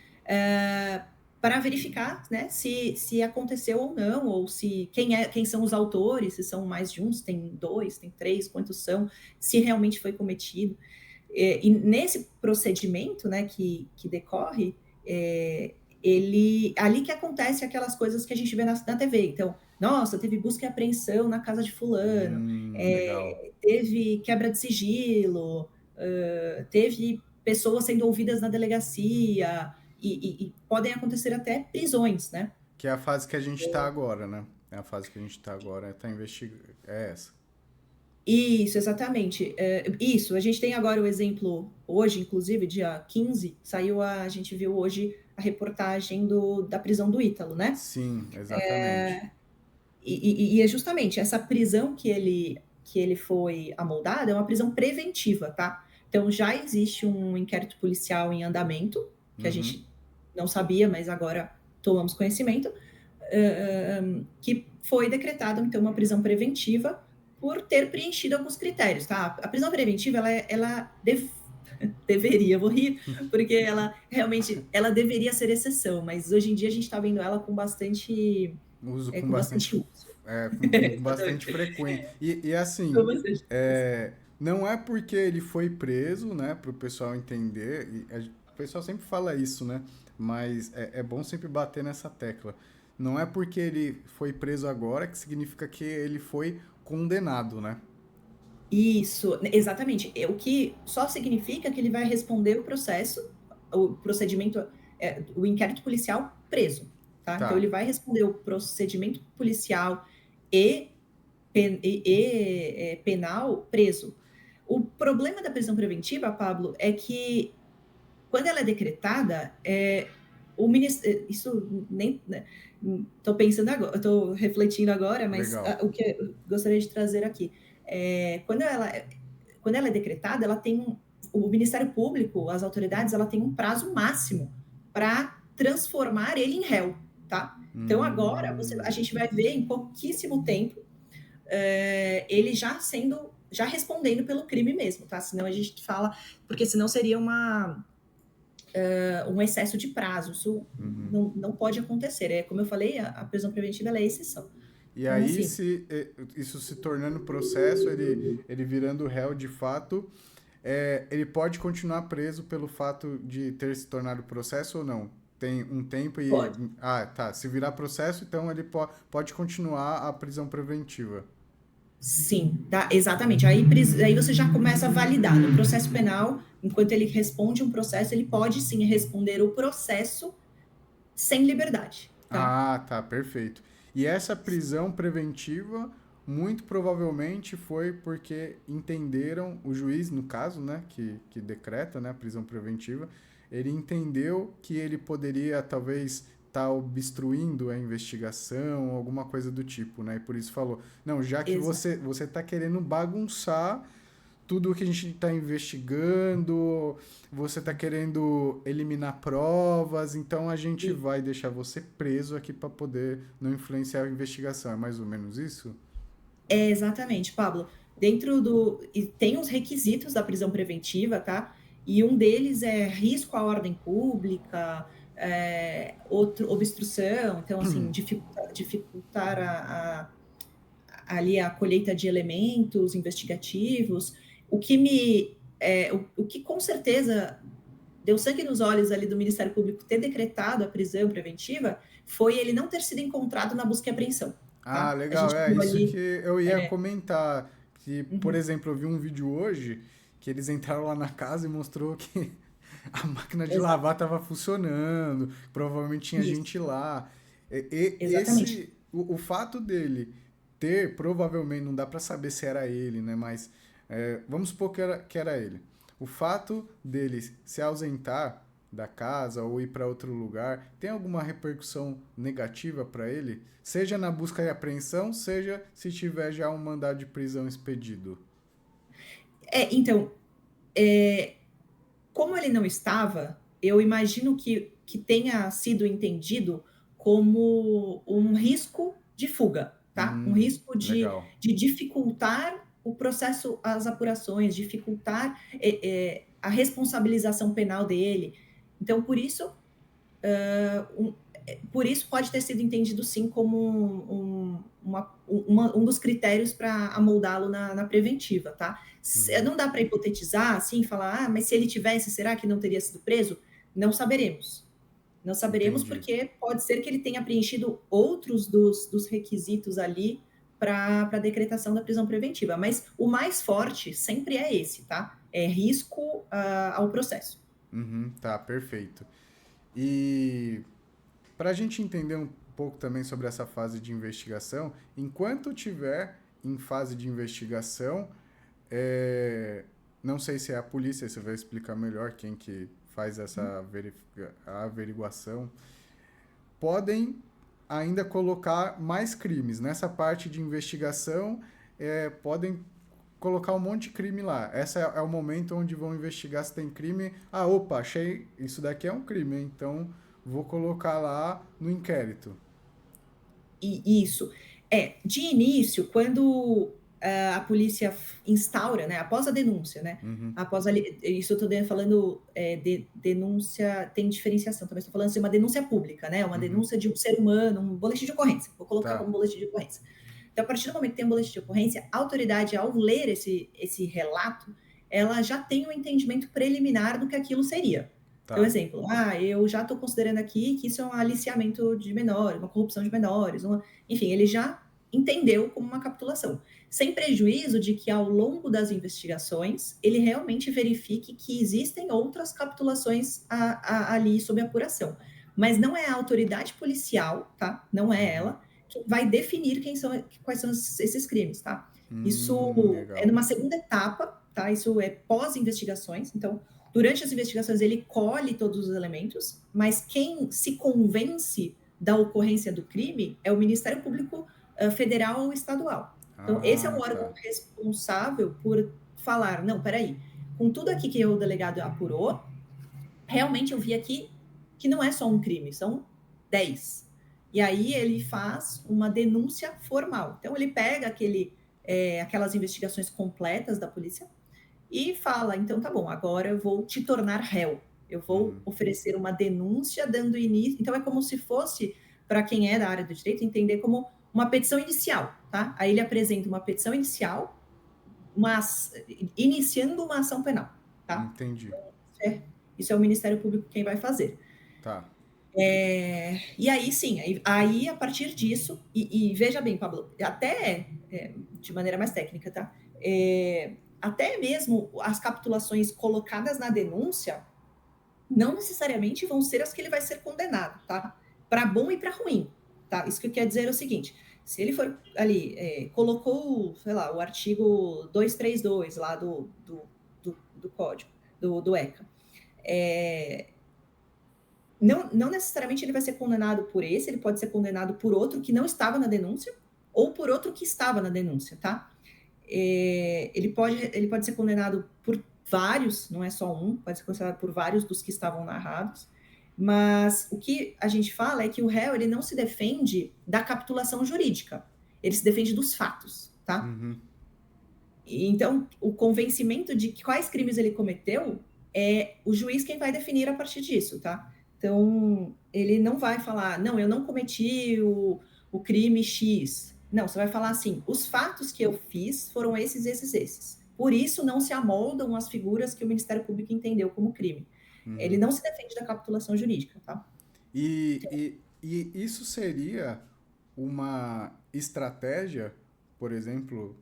para verificar, né, se aconteceu ou não, ou se quem são os autores, se são mais de um, se tem dois, tem três, quantos são, se realmente foi cometido. E nesse procedimento, né, que decorre, ali que acontece aquelas coisas que a gente vê na TV. Então, nossa, teve busca e apreensão na casa de fulano, Legal. teve quebra de sigilo, teve pessoas sendo ouvidas na delegacia, e podem acontecer até prisões, né? Que é a fase que a gente tá agora, né? É a fase que a gente tá agora, tá investigando. É essa. Isso, exatamente. Isso, a gente tem agora o exemplo, hoje, inclusive, dia 15, a gente viu hoje a reportagem da prisão do Ítalo, né? Sim, exatamente. E é justamente essa prisão que ele foi amoldado é uma prisão preventiva, tá? Então já existe um inquérito policial em andamento, que a Uhum. gente não sabia, mas agora tomamos conhecimento, que foi decretada, então, uma prisão preventiva por ter preenchido alguns critérios, tá? A prisão preventiva, deveria, vou rir, porque ela realmente, ela deveria ser exceção, mas hoje em dia a gente está vendo ela Uso com com bastante, bastante uso. com bastante Exatamente. frequência. E Com assim, bastante uso. não é porque ele foi preso, né, para o pessoal entender. O pessoal sempre fala isso, né? Mas é bom sempre bater nessa tecla. Não é porque ele foi preso agora que significa que ele foi condenado, né? Isso, exatamente. O que só significa que ele vai responder o procedimento, o inquérito policial preso, tá? Então Tá. ele vai responder o procedimento policial e, penal preso. O problema da prisão preventiva, Pablo, é que quando ela é decretada, o ministério, isso nem estou pensando agora, estou refletindo agora, mas Legal. o que eu gostaria de trazer aqui quando ela é decretada, o Ministério Público, as autoridades, ela tem um prazo máximo para transformar ele em réu, tá? Então agora a Hum, gente vai ver em pouquíssimo tempo ele já respondendo pelo crime mesmo, tá? Senão a gente fala, porque senão seria um excesso de prazo. Isso não pode acontecer. Como eu falei, a prisão preventiva ela é exceção. E Então, aí, assim, se isso se tornando processo, ele virando réu de fato, ele pode continuar preso pelo fato de ter se tornado processo ou não? Tem um tempo e. pode. Ah, tá. Se virar processo, então ele pode continuar a prisão preventiva. Sim, tá, exatamente. Aí você já começa a validar. No processo penal, enquanto ele responde um processo, ele pode sim responder o processo sem liberdade, tá? Ah, tá, perfeito. E essa prisão preventiva, muito provavelmente foi porque entenderam, o juiz, no caso, né, que decreta, né, a prisão preventiva, ele entendeu que ele poderia, talvez, estar obstruindo a investigação, alguma coisa do tipo, né, e por isso falou, não, já que Exato. você está querendo bagunçar tudo o que a gente está investigando, você está querendo eliminar provas, então a gente E- vai deixar você preso aqui para poder não influenciar a investigação. É mais ou menos isso? exatamente, Pablo. E tem os requisitos da prisão preventiva, tá? E um deles é risco à ordem pública, outro, obstrução, então, assim, dificultar ali a colheita de elementos investigativos, o que com certeza deu sangue nos olhos ali do Ministério Público ter decretado a prisão preventiva foi ele não ter sido encontrado na busca e apreensão, Ah, tá? A legal. gente É viu isso que ali, eu ia comentar. Que, por uhum, exemplo, eu vi um vídeo hoje que eles entraram lá na casa e mostrou que a máquina de exato, lavar estava funcionando, provavelmente tinha isso, gente lá. exatamente. O fato dele ter, provavelmente, não dá para saber se era ele, né? Mas vamos supor que era ele. O fato dele se ausentar da casa ou ir para outro lugar, tem alguma repercussão negativa para ele? Seja na busca e apreensão, seja se tiver já um mandado de prisão expedido. Então, como ele não estava, eu imagino que tenha sido entendido como um risco de fuga, tá? Um risco Legal. de dificultar o processo, as apurações, dificultar a responsabilização penal dele. Então, por isso, por isso pode ter sido entendido sim como um dos critérios para amoldá-lo na preventiva, tá? Não dá para hipotetizar assim, falar, mas se ele tivesse, será que não teria sido preso? Não saberemos. Não saberemos Entendi. porque pode ser que ele tenha preenchido outros dos requisitos ali para a decretação da prisão preventiva. Mas o mais forte sempre é esse, tá? É risco ao processo. Tá, perfeito. E para a gente entender um pouco também sobre essa fase de investigação, enquanto tiver em fase de investigação, não sei se é a polícia, você vai explicar melhor quem que faz essa averiguação, podem ainda colocar mais crimes. Nessa parte de investigação, podem colocar um monte de crime lá. Esse é o momento onde vão investigar se tem crime. Ah, opa, achei, isso daqui é um crime, então vou colocar lá no inquérito. Isso. De início, quando a polícia instaura, né, após a denúncia, né, isso eu estou falando de denúncia, tem diferenciação, também estou falando de uma denúncia pública, né, uma denúncia de um ser humano, um boletim de ocorrência, vou colocar como boletim de ocorrência. Então, a partir do momento que tem um boletim de ocorrência, a autoridade, ao ler esse relato, ela já tem um entendimento preliminar do que aquilo seria. Tá. Então, exemplo, eu já estou considerando aqui que isso é um aliciamento de menores, uma corrupção de menores, enfim, ele já entendeu como uma capitulação, sem prejuízo de que ao longo das investigações ele realmente verifique que existem outras capitulações ali sob apuração. Mas não é a autoridade policial, tá? Não é ela que vai definir quais são esses crimes, tá? Isso legal. é numa segunda etapa, tá? Isso é pós-investigações, então durante as investigações, ele colhe todos os elementos, mas quem se convence da ocorrência do crime é o Ministério Público Federal ou Estadual. Então, esse é o órgão responsável por falar, não, peraí, com tudo aqui que o delegado apurou, realmente eu vi aqui que não é só um crime, são 10. E aí ele faz uma denúncia formal. Então, ele pega aquelas investigações completas da polícia, e fala, então tá bom, agora eu vou te tornar réu. Eu vou oferecer uma denúncia dando início. Então é como se fosse, para quem é da área do direito, entender como uma petição inicial, tá? Aí ele apresenta uma petição inicial, iniciando uma ação penal, tá? Entendi. Isso é o Ministério Público quem vai fazer. Tá. E aí sim, aí a partir disso, e veja bem, Pablo, até de maneira mais técnica, tá? Até mesmo as capitulações colocadas na denúncia não necessariamente vão ser as que ele vai ser condenado, tá? Para bom e para ruim, tá? Isso que eu quero dizer é o seguinte: se ele for ali, colocou, sei lá, o artigo 232 lá do código, do ECA, não necessariamente ele vai ser condenado por esse, ele pode ser condenado por outro que não estava na denúncia ou por outro que estava na denúncia, tá? Ele pode ser condenado por vários, não é só um, pode ser condenado por vários dos que estavam narrados, mas o que a gente fala é que o réu ele não se defende da capitulação jurídica, ele se defende dos fatos, tá? E, então, o convencimento de quais crimes ele cometeu é o juiz quem vai definir a partir disso, tá? Então, ele não vai falar, não, eu não cometi o crime X. Não, você vai falar assim, os fatos que eu fiz foram esses. Por isso, não se amoldam as figuras que o Ministério Público entendeu como crime. Ele não se defende da capitulação jurídica, tá? E isso seria uma estratégia, por exemplo,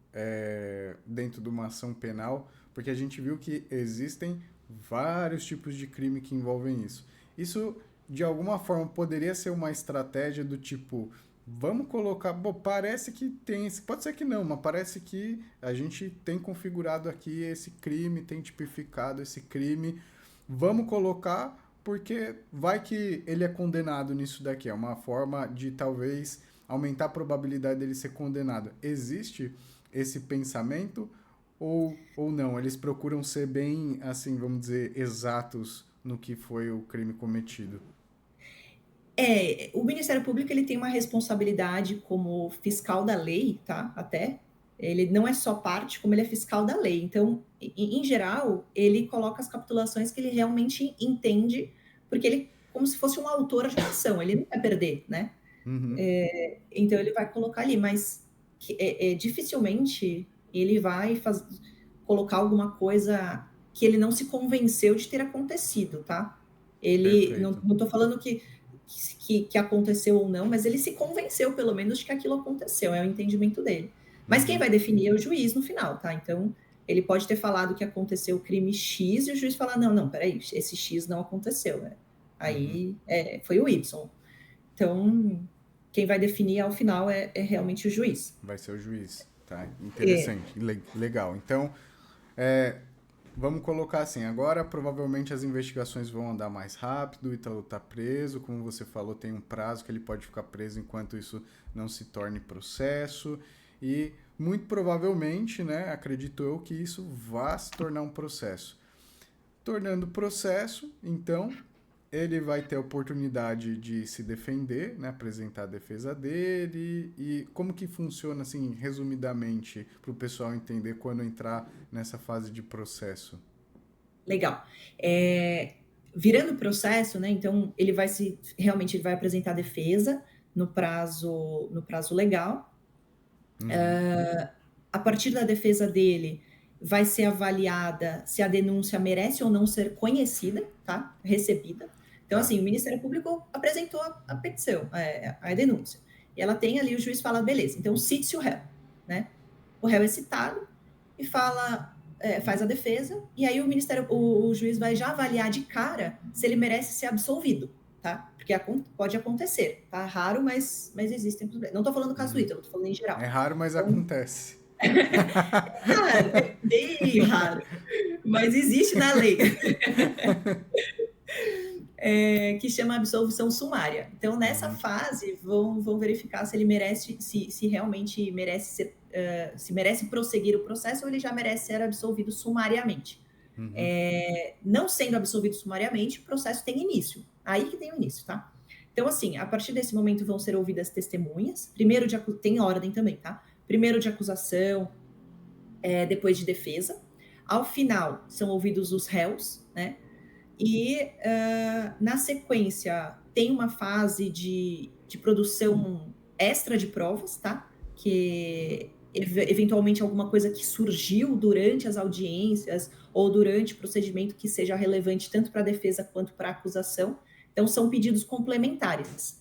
dentro de uma ação penal, porque a gente viu que existem vários tipos de crime que envolvem isso. Isso, de alguma forma, poderia ser uma estratégia do tipo, vamos colocar, bom, parece que tem, pode ser que não, mas parece que a gente tem configurado aqui esse crime, tem tipificado esse crime, vamos colocar porque vai que ele é condenado nisso daqui, é uma forma de talvez aumentar a probabilidade dele ser condenado. Existe esse pensamento ou não? Eles procuram ser bem, assim, vamos dizer, exatos no que foi o crime cometido? O Ministério Público ele tem uma responsabilidade como fiscal da lei, tá? Até ele não é só parte, como ele é fiscal da lei. Então, em geral, ele coloca as capitulações que ele realmente entende, porque ele como se fosse um autor de ação, ele não quer perder, né? Então ele vai colocar ali, mas dificilmente ele vai colocar alguma coisa que ele não se convenceu de ter acontecido, tá? Ele, não estou falando que aconteceu ou não, mas ele se convenceu, pelo menos, de que aquilo aconteceu, é o entendimento dele. Mas quem vai definir é o juiz no final, tá? Então, ele pode ter falado que aconteceu o crime X e o juiz falar, não, peraí, esse X não aconteceu, né? Aí foi o Y. Então, quem vai definir ao final é realmente o juiz. Vai ser o juiz, tá? Interessante, legal. Então, vamos colocar assim, agora provavelmente as investigações vão andar mais rápido, o Ítalo tá preso, como você falou, tem um prazo que ele pode ficar preso enquanto isso não se torne processo, e muito provavelmente, né, acredito eu, que isso vá se tornar um processo. Tornando processo, então, ele vai ter a oportunidade de se defender, né, apresentar a defesa dele, e como que funciona, assim, resumidamente, para o pessoal entender quando entrar nessa fase de processo? Legal. Virando o processo, né, então ele vai realmente ele vai apresentar a defesa no prazo legal. A partir da defesa dele, vai ser avaliada se a denúncia merece ou não ser conhecida, tá? Recebida. Então, assim, o Ministério Público apresentou a petição, a denúncia. E ela tem ali, o juiz fala, beleza, então cite-se o réu, né? O réu é citado e fala, faz a defesa, e aí o juiz vai já avaliar de cara se ele merece ser absolvido, tá? Porque pode acontecer, tá? Raro, mas existem problemas. Não tô falando do caso do Ítalo, tô falando em geral. É raro, mas então, acontece. É bem raro, mas existe na lei. Que chama absolvição sumária. Então, nessa fase, vão verificar se ele merece, se realmente merece ser, se merece prosseguir o processo ou ele já merece ser absolvido sumariamente. Não sendo absolvido sumariamente, o processo tem início. Aí que tem o início, tá? Então, assim, a partir desse momento vão ser ouvidas testemunhas. Primeiro tem ordem também, tá? Primeiro de acusação, depois de defesa. Ao final, são ouvidos os réus, né? E, na sequência, tem uma fase de produção extra de provas, tá? Que, eventualmente, alguma coisa que surgiu durante as audiências ou durante o procedimento que seja relevante tanto para a defesa quanto para a acusação. Então, são pedidos complementares.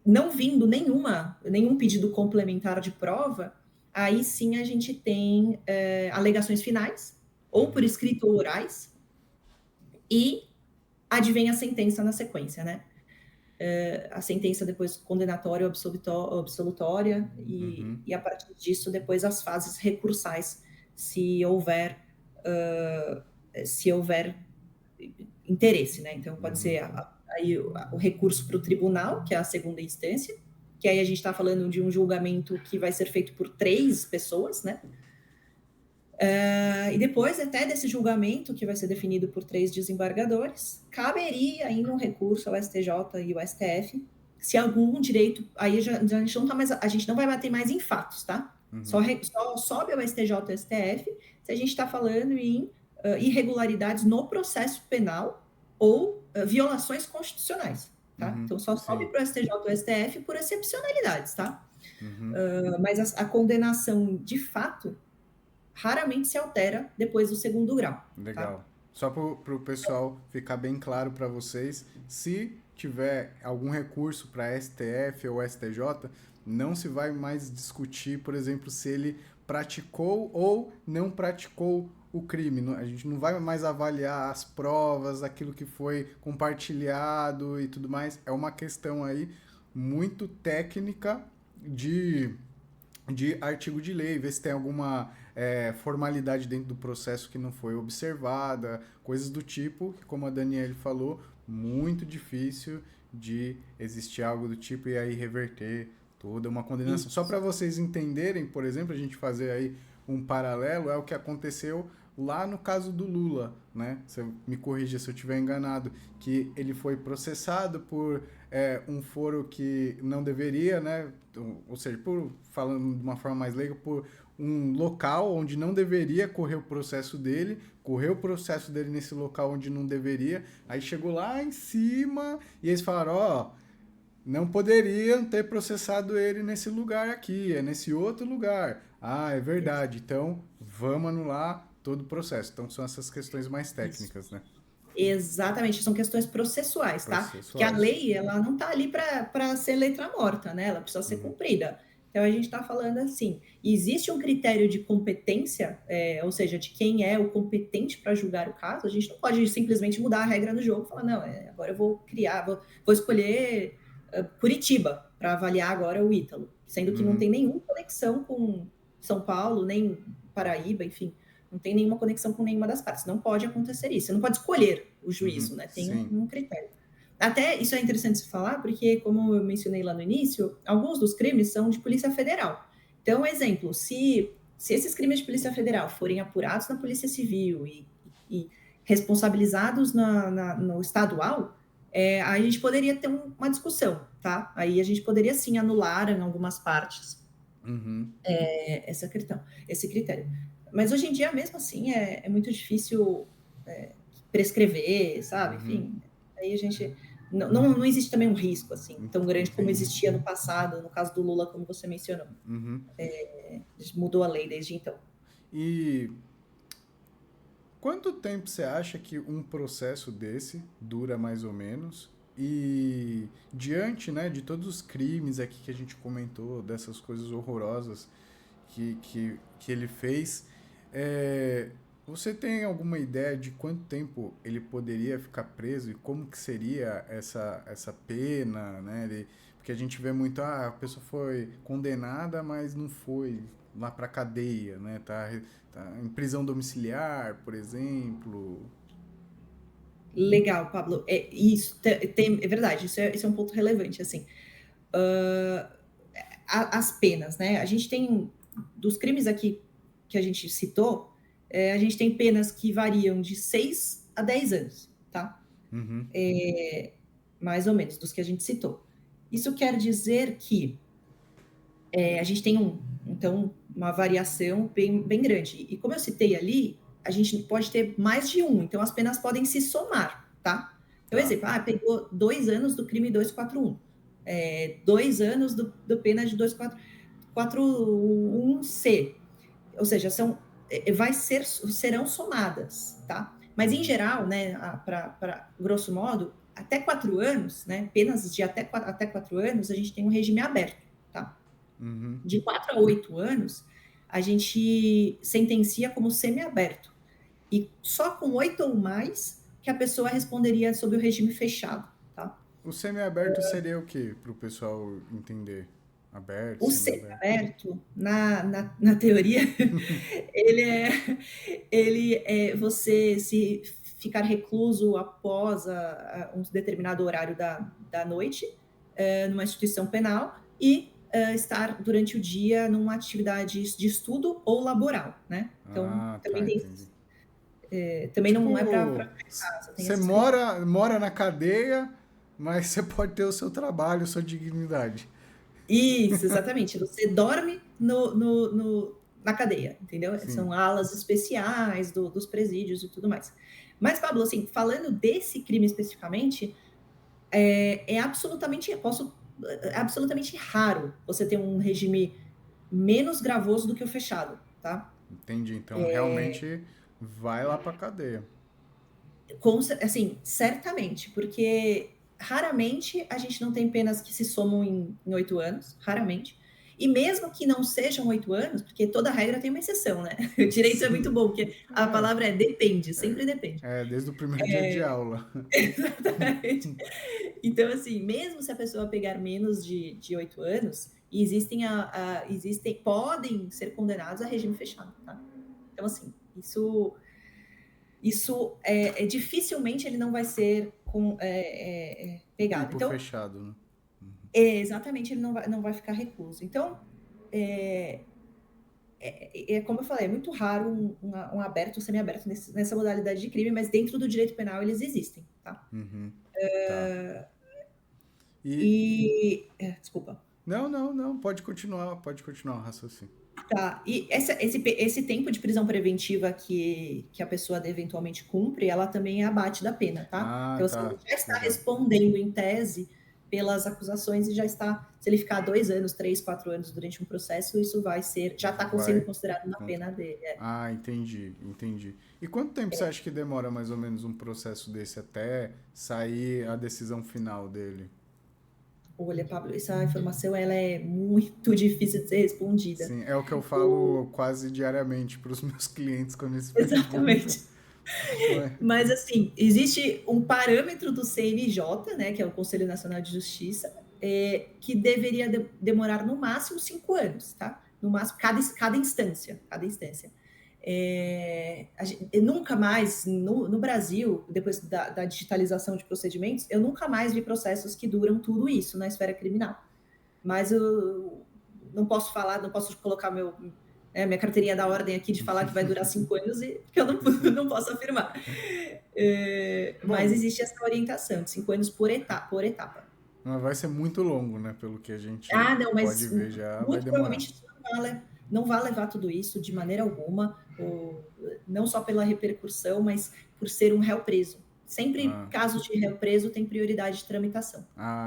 Não vindo nenhum pedido complementar de prova, aí sim a gente tem alegações finais, ou por escrito ou orais, e advém a sentença na sequência, né? A sentença depois condenatória ou absolutória, e a partir disso depois as fases recursais, se houver interesse, né? Então pode ser aí o recurso para o tribunal, que é a segunda instância, que aí a gente está falando de um julgamento que vai ser feito por 3 pessoas, né? E depois até desse julgamento, que vai ser definido por 3 desembargadores, caberia ainda um recurso ao STJ e ao STF, se algum direito, aí a gente não vai bater mais em fatos, tá? Só sobe ao STJ e ao STF se a gente está falando em irregularidades no processo penal ou violações constitucionais, tá? Então só sobe para o STJ e o STF por excepcionalidades, tá? Mas a condenação de fato raramente se altera depois do segundo grau. Legal. Tá? Só para o pessoal ficar bem claro para vocês, se tiver algum recurso para STF ou STJ, não se vai mais discutir, por exemplo, se ele praticou ou não praticou o crime. A gente não vai mais avaliar as provas, aquilo que foi compartilhado e tudo mais. É uma questão aí muito técnica de artigo de lei, ver se tem alguma formalidade dentro do processo que não foi observada, coisas do tipo, que como a Daniele falou, muito difícil de existir algo do tipo e aí reverter toda uma condenação. Só para vocês entenderem, por exemplo, a gente fazer aí um paralelo, é o que aconteceu lá no caso do Lula, né? Você me corrija se eu estiver enganado, que ele foi processado por um foro que não deveria, né? Ou seja, falando de uma forma mais leiga, por um local onde não deveria correr o processo dele, correu o processo dele nesse local onde não deveria, aí chegou lá em cima e eles falaram, ó, não poderiam ter processado ele nesse lugar aqui, é nesse outro lugar. Ah, é verdade, então vamos anular todo o processo. Então são essas questões mais Isso. técnicas, né? Exatamente, são questões processuais, tá? Porque a Processuais. lei, ela não tá ali para ser letra morta, né? Ela precisa ser cumprida. Então a gente está falando assim: existe um critério de competência, ou seja, de quem é o competente para julgar o caso. A gente não pode simplesmente mudar a regra do jogo e falar, não, agora eu vou criar, vou escolher Curitiba para avaliar agora o Ítalo, sendo que não tem nenhuma conexão com São Paulo, nem Paraíba, enfim. Não tem nenhuma conexão com nenhuma das partes. Não pode acontecer isso. Você não pode escolher o juízo, né? Tem Sim. um critério. Até isso é interessante se falar, porque, como eu mencionei lá no início, alguns dos crimes são de Polícia Federal. Então, exemplo, se esses crimes de Polícia Federal forem apurados na Polícia Civil e responsabilizados no estadual, aí a gente poderia ter uma discussão, tá? Aí a gente poderia, sim, anular em algumas partes esse critério. Mas hoje em dia, mesmo assim, é muito difícil prescrever, sabe? Enfim, aí a gente. Não existe também um risco assim tão grande como Entendi. existia no passado, no caso do Lula, como você mencionou. Mudou a lei desde então. E quanto tempo você acha que um processo desse dura mais ou menos? E diante, né, de todos os crimes aqui que a gente comentou, dessas coisas horrorosas que ele fez, você tem alguma ideia de quanto tempo ele poderia ficar preso e como que seria essa pena, né? Porque a gente vê muito, a pessoa foi condenada, mas não foi lá pra cadeia, né? Tá em prisão domiciliar, por exemplo. Legal, Pablo. Isso é verdade, isso é um ponto relevante. Assim, as penas, né? A gente tem, dos crimes aqui que a gente citou, a gente tem penas que variam de 6 a 10 anos, tá? Mais ou menos, dos que a gente citou. Isso quer dizer que a gente tem então, uma variação bem grande. E como eu citei ali, a gente pode ter mais de um, então as penas podem se somar, tá? Então, Tá. exemplo, pegou 2 anos do crime 241, 2 anos do pena de 241C, ou seja, serão somadas, tá? Mas em geral, né, para grosso modo, até 4 anos, né, penas de até 4 anos, a gente tem um regime aberto, tá? De 4 a 8 anos, a gente sentencia como semiaberto. E só com 8 ou mais que a pessoa responderia sob o regime fechado, tá? O semiaberto seria o quê, para o pessoal entender? Aberto, O semiaberto? semiaberto, na teoria, ele é você se ficar recluso após um determinado horário da noite, numa instituição penal, e estar durante o dia numa atividade de estudo ou laboral, né? Então, Ah, também tá, tem, entendi. também não é para Tipo, casa, tem você esses critérios. mora na cadeia, mas você pode ter o seu trabalho, sua dignidade. Isso, exatamente. Você dorme na cadeia, entendeu? Sim. São alas especiais dos presídios e tudo mais. Mas, Pablo, assim, falando desse crime especificamente, absolutamente raro você ter um regime menos gravoso do que o fechado, tá? Entendi. Então, realmente vai lá pra cadeia. Assim, certamente, porque raramente a gente não tem penas que se somam em 8 anos, raramente. E mesmo que não sejam 8 anos, porque toda regra tem uma exceção, né? O direito é muito Sim. bom, porque a palavra depende, sempre depende. Desde o primeiro dia de aula. Exatamente. Então, assim, mesmo se a pessoa pegar menos de 8 anos, podem ser condenados a regime fechado, tá? Então, assim, isso dificilmente ele não vai ser O pegado. tempo Então, fechado, né? exatamente, ele não vai ficar recluso. Então, É como eu falei, é muito raro um aberto ou semiaberto nessa modalidade de crime, mas dentro do direito penal eles existem, tá? Uhum. Tá. E. Desculpa. Não, não, não. Pode continuar o raciocínio. Tá, e esse tempo de prisão preventiva que a pessoa eventualmente cumpre, ela também abate da pena, tá? Ah, Então, assim, ele tá. já está Legal. respondendo em tese pelas acusações e já está, se ele ficar 2 anos, 3, 4 anos durante um processo, isso já está sendo Vai. considerado na Conta. pena dele. Ah, entendi, entendi. E quanto tempo você acha que demora mais ou menos um processo desse até sair a decisão final dele? Olha, Pablo, essa informação ela é muito difícil de ser respondida. Sim, é o que eu O- falo quase diariamente para os meus clientes quando eles perguntam. Exatamente. Ué. Mas, assim, existe um parâmetro do CNJ, né, que é o Conselho Nacional de Justiça, que deveria demorar no máximo 5 anos, tá? No máximo, cada instância, cada instância. Nunca mais, no Brasil, depois da digitalização de procedimentos, eu nunca mais vi processos que duram tudo isso na esfera criminal. Mas eu não posso falar, não posso colocar minha carteirinha da ordem aqui de falar que vai durar 5 anos, porque eu não, Sim. não posso afirmar. Mas Bom, existe essa orientação de 5 anos por etapa. mas vai ser muito longo, né? Pelo que a gente Ah, não, pode mas ver já, vai muito demorar. provavelmente isso não vai levar tudo isso de maneira alguma, não só pela repercussão, mas por ser um réu preso. Sempre Ah, casos de réu preso tem prioridade de tramitação.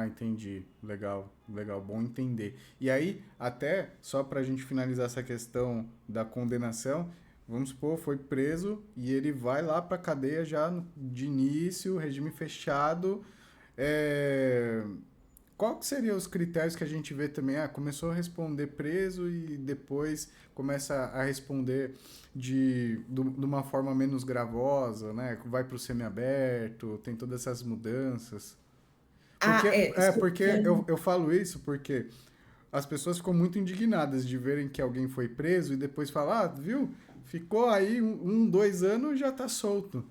entendi. Legal, legal, bom entender. E aí, até só para a gente finalizar essa questão da condenação, vamos supor, foi preso e ele vai lá para cadeia já de início, regime fechado. É, qual que seriam os critérios que a gente vê também? Ah, começou a responder preso e depois começa a responder de uma forma menos gravosa, né? Vai para o semiaberto, tem todas essas mudanças. Ah, Porque eu falo isso porque as pessoas ficam muito indignadas de verem que alguém foi preso e depois falam, ah, viu? Ficou aí 2 anos e já tá solto.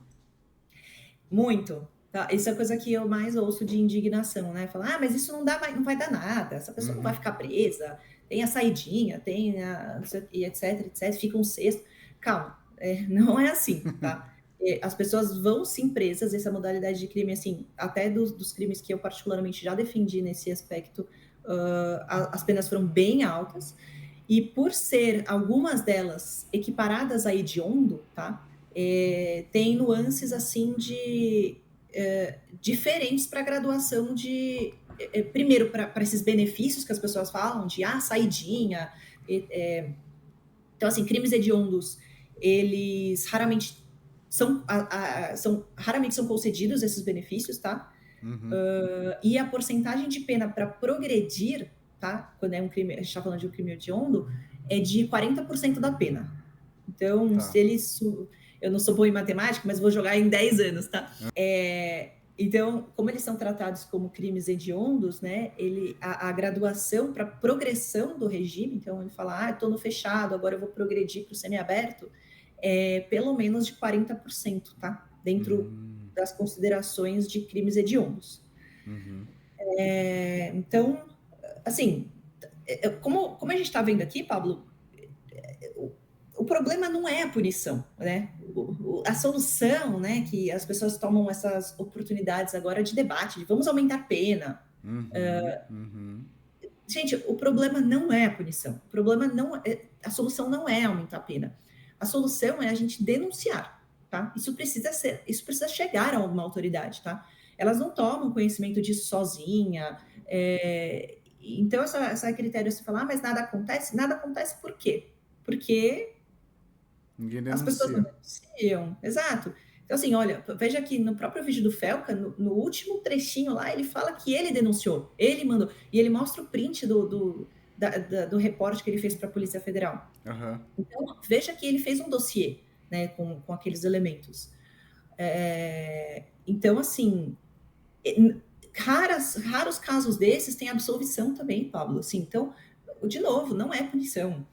muito. Tá? Isso é a coisa que eu mais ouço de indignação, né? Falar, mas isso não vai dar nada, essa pessoa não vai Uhum. ficar presa, tem a saidinha, tem a, e etc, fica um cesto. Calma, não é assim, tá? As pessoas vão sim presas, essa modalidade de crime, assim, até dos crimes que eu particularmente já defendi nesse aspecto, as penas foram bem altas, e por ser algumas delas equiparadas a hediondo, tá? Tem nuances assim diferentes para a graduação primeiro para esses benefícios que as pessoas falam de saidinha. Então, assim, crimes hediondos, eles raramente raramente são concedidos esses benefícios, tá? Uhum. E a porcentagem de pena para progredir, tá? Quando é um crime, a gente está falando de um crime hediondo, é de 40% da pena. Então, Tá. se eles. Eu não sou boa em matemática, mas vou jogar em 10 anos, tá? Então, como eles são tratados como crimes hediondos, né? A graduação para progressão do regime, então ele fala, estou no fechado, agora eu vou progredir para o semiaberto, é pelo menos de 40%, tá? Dentro das considerações de crimes hediondos. Uhum. Então, assim, como a gente está vendo aqui, Pablo, o problema não é a punição, né? A solução, né, que as pessoas tomam essas oportunidades agora de debate, de vamos aumentar a pena. Uhum. Uhum. Gente, o problema não é a punição. O problema não é, a solução não é aumentar a pena. A solução é a gente denunciar, tá? Isso precisa chegar a alguma autoridade, tá? Elas não tomam conhecimento disso sozinha. Então, essa critério você falar, mas nada acontece por quê? Porque Ninguém as pessoas não denuncia. denunciam, exato. Então, assim, olha, veja que no próprio vídeo do Felca, no último trechinho lá, ele fala que ele denunciou, ele mandou, e ele mostra o print do reporte que ele fez para a Polícia Federal. Aham. Então, veja que ele fez um dossiê, né, com aqueles elementos. Então, assim, raros casos desses têm absolvição também, Pablo. Assim, então, de novo, não é punição,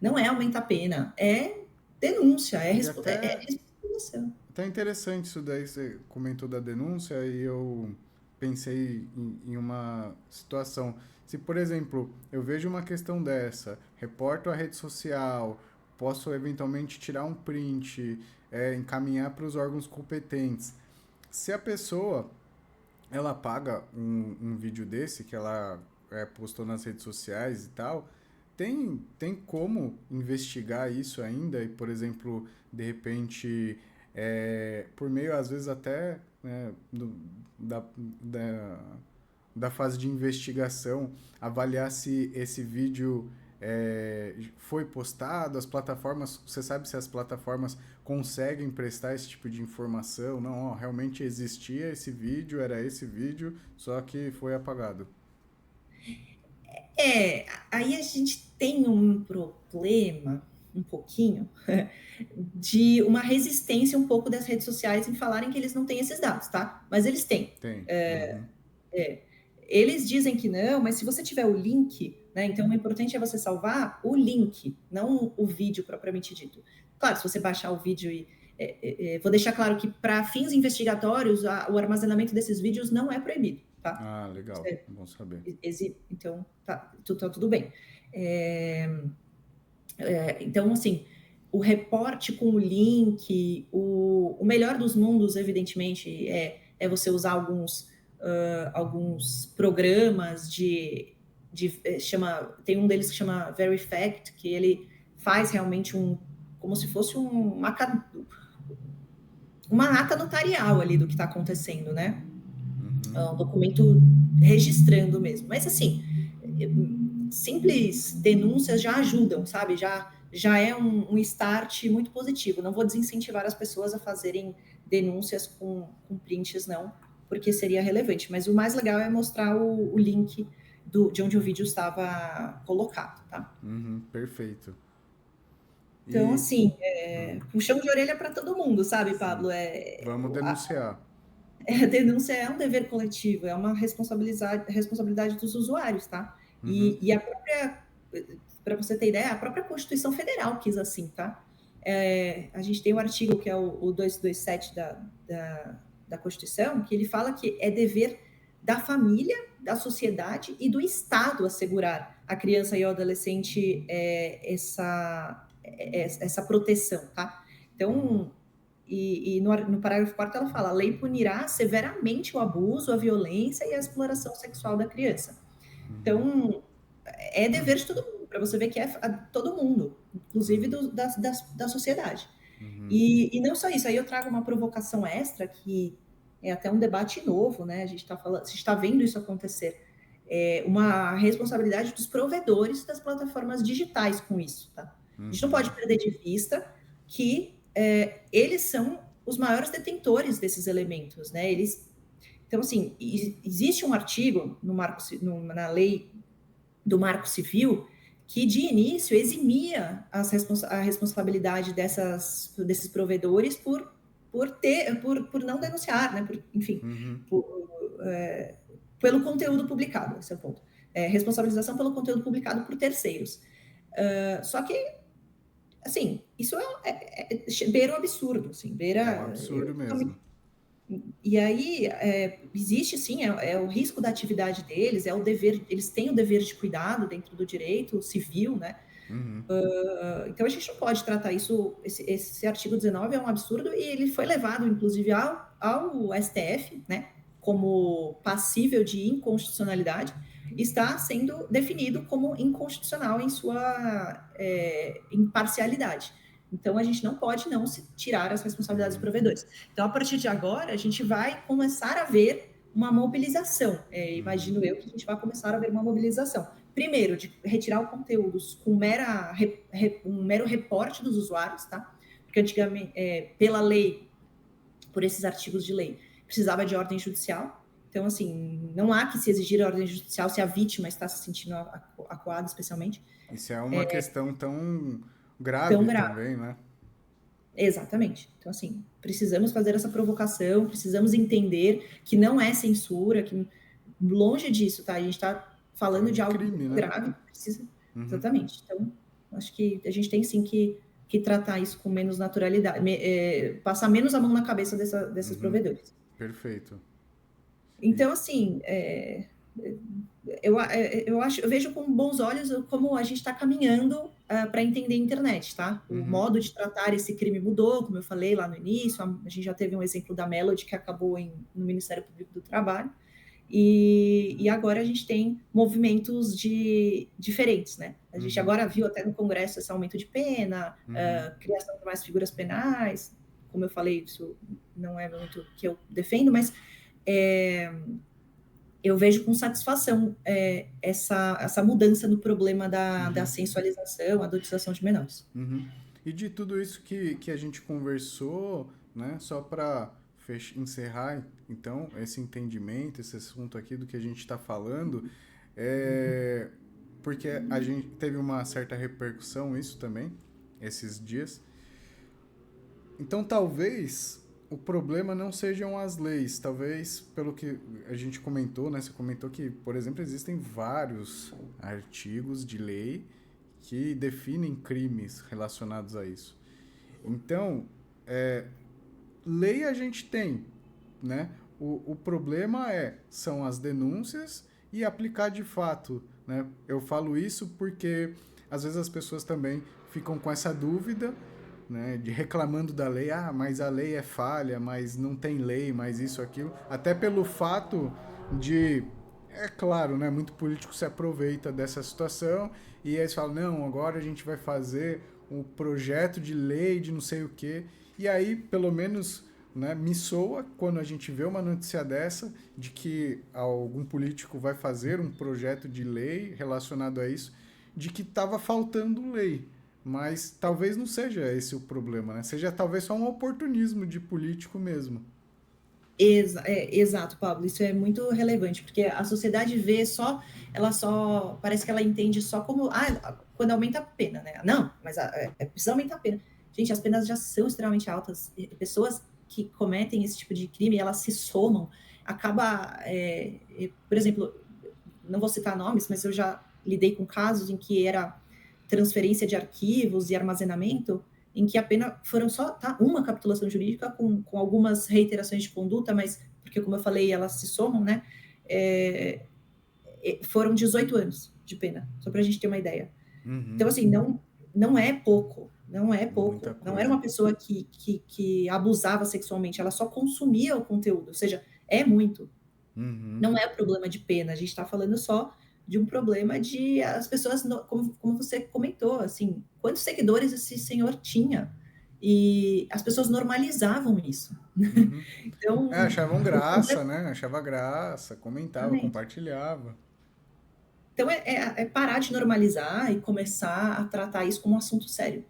não é aumentar a pena, é denúncia, E é responsabilização. até interessante isso daí, você comentou da denúncia e eu pensei em uma situação. Se, por exemplo, eu vejo uma questão dessa, reporto a rede social, posso eventualmente tirar um print, encaminhar para os órgãos competentes. Se a pessoa ela paga um vídeo desse que ela postou nas redes sociais e tal, tem como investigar isso ainda e, por exemplo, de repente, por meio, às vezes, até né, da, da, da fase de investigação, avaliar se esse vídeo foi postado, as plataformas, você sabe se as plataformas conseguem prestar esse tipo de informação? Não, ó, realmente existia esse vídeo, era esse vídeo, só que foi apagado. Aí a gente tem um problema, um pouquinho, de uma resistência um pouco das redes sociais em falarem que eles não têm esses dados, tá? Mas eles têm. Tem. Uhum. Eles dizem que não, mas se você tiver o link, né? Então o importante é você salvar o link, não o vídeo propriamente dito. Claro, se você baixar o vídeo e. Vou deixar claro que para fins investigatórios, o armazenamento desses vídeos não é proibido, tá? Ah, legal. Bom saber. Então, tá tudo bem. Então, assim, o reporte com o link, o melhor dos mundos, evidentemente, é você usar alguns programas tem um deles que chama Verifact, que ele faz realmente como se fosse uma ata notarial ali do que está acontecendo, né? Uhum. Um documento registrando mesmo. Mas assim, simples denúncias já ajudam, sabe? Já é um start muito positivo. Não vou desincentivar as pessoas a fazerem denúncias com prints, não, porque seria relevante. Mas o mais legal é mostrar o link de onde o vídeo estava colocado, tá? Uhum, perfeito. Então, E assim, puxão de orelha para todo mundo, sabe, sim, Pablo? vamos denunciar. A denúncia é um dever coletivo, é uma responsabilidade dos usuários, tá? Uhum. E a própria, para você ter ideia, a própria Constituição Federal quis assim, tá? A gente tem um artigo que é o 227 da Constituição, que ele fala que é dever da família, da sociedade e do Estado assegurar à criança e ao adolescente essa proteção, tá? Uhum. Então, no parágrafo 4º ela fala: a lei punirá severamente o abuso, a violência e a exploração sexual da criança. Uhum. Então, é dever de todo mundo, para você ver que é todo mundo, inclusive Uhum. da sociedade. Uhum. E não só isso, aí eu trago uma provocação extra, que é até um debate novo, né? A gente está vendo isso acontecer. Uma responsabilidade dos provedores das plataformas digitais com isso, tá? A gente não pode Uhum. perder de vista que eles são os maiores detentores desses elementos, né? Então, assim, existe um artigo na lei do Marco Civil que, de início, eximia a responsabilidade desses provedores por não denunciar, né? Enfim, Uhum. pelo conteúdo publicado, esse é o ponto. Responsabilização pelo conteúdo publicado por terceiros. Só que, assim, isso beira o absurdo, assim, É um absurdo mesmo. e aí existe sim, o risco da atividade deles, eles têm o dever de cuidado dentro do direito civil, né? Uhum. Então a gente não pode tratar isso, esse artigo 19 é um absurdo e ele foi levado, inclusive, ao STF, né? Como passível de inconstitucionalidade, está sendo definido como inconstitucional em sua imparcialidade. Então, a gente não pode não se tirar as responsabilidades dos Uhum. provedores. Então, a partir de agora, a gente vai começar a ver uma mobilização. Uhum. Imagino eu que a gente vai começar a ver uma mobilização. Primeiro, de retirar o conteúdo com um mero reporte dos usuários, tá? Porque antigamente, pela lei, por esses artigos de lei, precisava de ordem judicial. Então, assim, não há que se exigir a ordem judicial se a vítima está se sentindo acuada, especialmente. Isso é uma questão tão Tão grave grave. também, né? Exatamente. Então, assim, precisamos fazer essa provocação, precisamos entender que não é censura, que longe disso, tá? A gente está É falando um de algo crime, muito né? grave, precisa. Uhum. Exatamente. Então, acho que a gente tem sim que tratar isso com menos naturalidade, passar menos a mão na cabeça desses Uhum. provedores. Perfeito. E Então, assim, eu vejo com bons olhos como a gente está caminhando para entender a internet, tá? O modo de tratar esse crime mudou, como eu falei lá no início, a gente já teve um exemplo da Melody que acabou no Ministério Público do Trabalho, e agora a gente tem movimentos diferentes, né? A gente agora viu até no Congresso esse aumento de pena, criação de mais figuras penais, como eu falei, isso não é muito o que eu defendo, mas eu vejo com satisfação essa mudança no problema da sensualização, adultização de menores. E de tudo isso que a gente conversou, né, só para encerrar, então, esse entendimento, esse assunto aqui do que a gente está falando, porque a gente teve uma certa repercussão, isso também, esses dias. Então, talvez o problema não sejam as leis, talvez pelo que a gente comentou, né, você comentou que, por exemplo, existem vários artigos de lei que definem crimes relacionados a isso. Então, lei a gente tem, né? O problema são as denúncias e aplicar de fato, né? Eu falo isso porque às vezes as pessoas também ficam com essa dúvida, né, de reclamando da lei, mas a lei é falha, mas não tem lei, mas isso, aquilo, até pelo fato de, é claro, né, muito político se aproveita dessa situação e eles falam, não, agora a gente vai fazer um projeto de lei de não sei o quê, e aí, pelo menos, né, me soa quando a gente vê uma notícia dessa, de que algum político vai fazer um projeto de lei relacionado a isso, de que estava faltando lei. Mas talvez não seja esse o problema, né? Seja talvez só um oportunismo de político mesmo. Exato, Pablo, isso é muito relevante, porque a sociedade ela só, parece que ela entende só como, quando aumenta a pena, né? Não, mas precisa aumentar a pena. Gente, as penas já são extremamente altas, pessoas que cometem esse tipo de crime, elas se somam, por exemplo, não vou citar nomes, mas eu já lidei com casos em que era transferência de arquivos e armazenamento, em que a pena foram só uma capitulação jurídica com algumas reiterações de conduta, mas, porque como eu falei, elas se somam, né? Foram 18 anos de pena, só para a gente ter uma ideia. Então, assim, não é pouco, não é pouco. Não era uma pessoa que abusava sexualmente, ela só consumia o conteúdo, ou seja, é muito. Não é problema de pena, a gente está falando só de um problema de as pessoas, como você comentou, assim, quantos seguidores esse senhor tinha? E as pessoas normalizavam isso. Então, Achavam o graça, problema, né? Achava graça, comentava, exatamente. compartilhava. Então, parar de normalizar e começar a tratar isso como um assunto sério.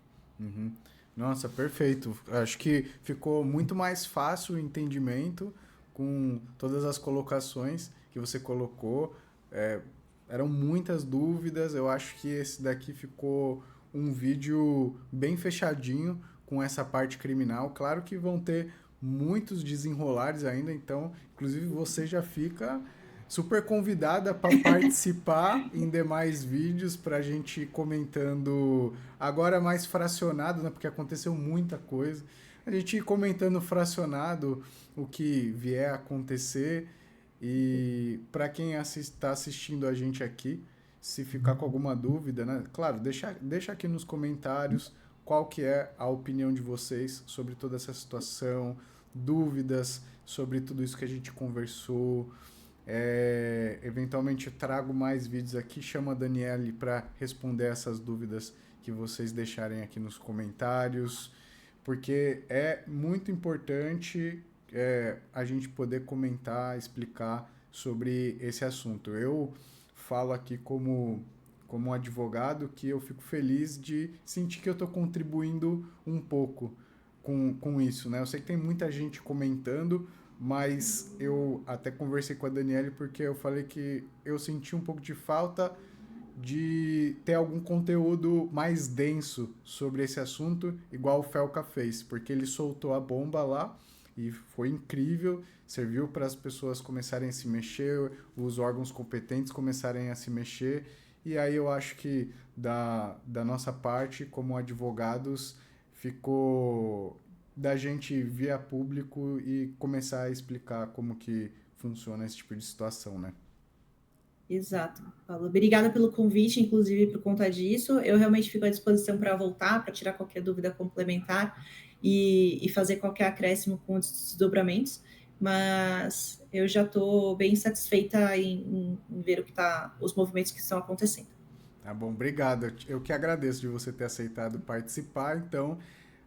Nossa, perfeito. Acho que ficou muito mais fácil o entendimento com todas as colocações que você colocou. Eram muitas dúvidas. Eu acho que esse daqui ficou um vídeo bem fechadinho com essa parte criminal. Claro que vão ter muitos desenrolares ainda, então, inclusive, você já fica super convidada para participar em demais vídeos para a gente ir comentando agora mais fracionado, né? Porque aconteceu muita coisa. A gente ir comentando fracionado o que vier a acontecer e para quem está assistindo a gente aqui, se ficar com alguma dúvida, né? Claro, deixa aqui nos comentários qual que é a opinião de vocês sobre toda essa situação, dúvidas sobre tudo isso que a gente conversou. Eventualmente eu trago mais vídeos aqui, chamo a Daniele para responder essas dúvidas que vocês deixarem aqui nos comentários, porque é muito importante a gente poder comentar, explicar sobre esse assunto. Eu falo aqui como advogado que eu fico feliz de sentir que eu estou contribuindo um pouco com isso, né? Eu sei que tem muita gente comentando, mas eu até conversei com a Daniele porque eu falei que eu senti um pouco de falta de ter algum conteúdo mais denso sobre esse assunto, igual o Felca fez, porque ele soltou a bomba lá e foi incrível, serviu para as pessoas começarem a se mexer, os órgãos competentes começarem a se mexer, e aí eu acho que da nossa parte, como advogados, ficou da gente vir a público e começar a explicar como que funciona esse tipo de situação, né? Exato, Paulo. Obrigada pelo convite, inclusive por conta disso. Eu realmente fico à disposição para voltar, para tirar qualquer dúvida complementar e fazer qualquer acréscimo com os desdobramentos. Mas eu já estou bem satisfeita em ver os movimentos que estão acontecendo. Tá bom, obrigado. Eu que agradeço de você ter aceitado participar. Então,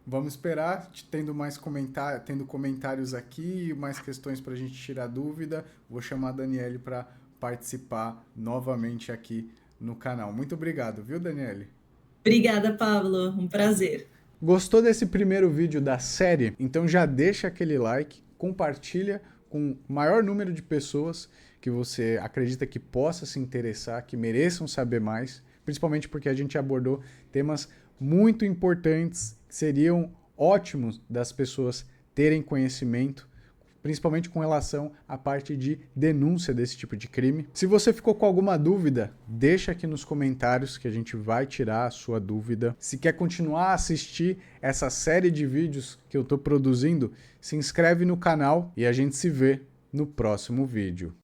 vamos esperar, tendo comentários aqui, mais questões para a gente tirar dúvida. Vou chamar a Daniele para participar novamente aqui no canal. Muito obrigado, viu, Daniele? Obrigada, Pablo. Um prazer. Gostou desse primeiro vídeo da série? Então já deixa aquele like, compartilha com o maior número de pessoas que você acredita que possa se interessar, que mereçam saber mais, principalmente porque a gente abordou temas muito importantes que seriam ótimos das pessoas terem conhecimento, principalmente com relação à parte de denúncia desse tipo de crime. Se você ficou com alguma dúvida, deixa aqui nos comentários que a gente vai tirar a sua dúvida. Se quer continuar a assistir essa série de vídeos que eu estou produzindo, se inscreve no canal e a gente se vê no próximo vídeo.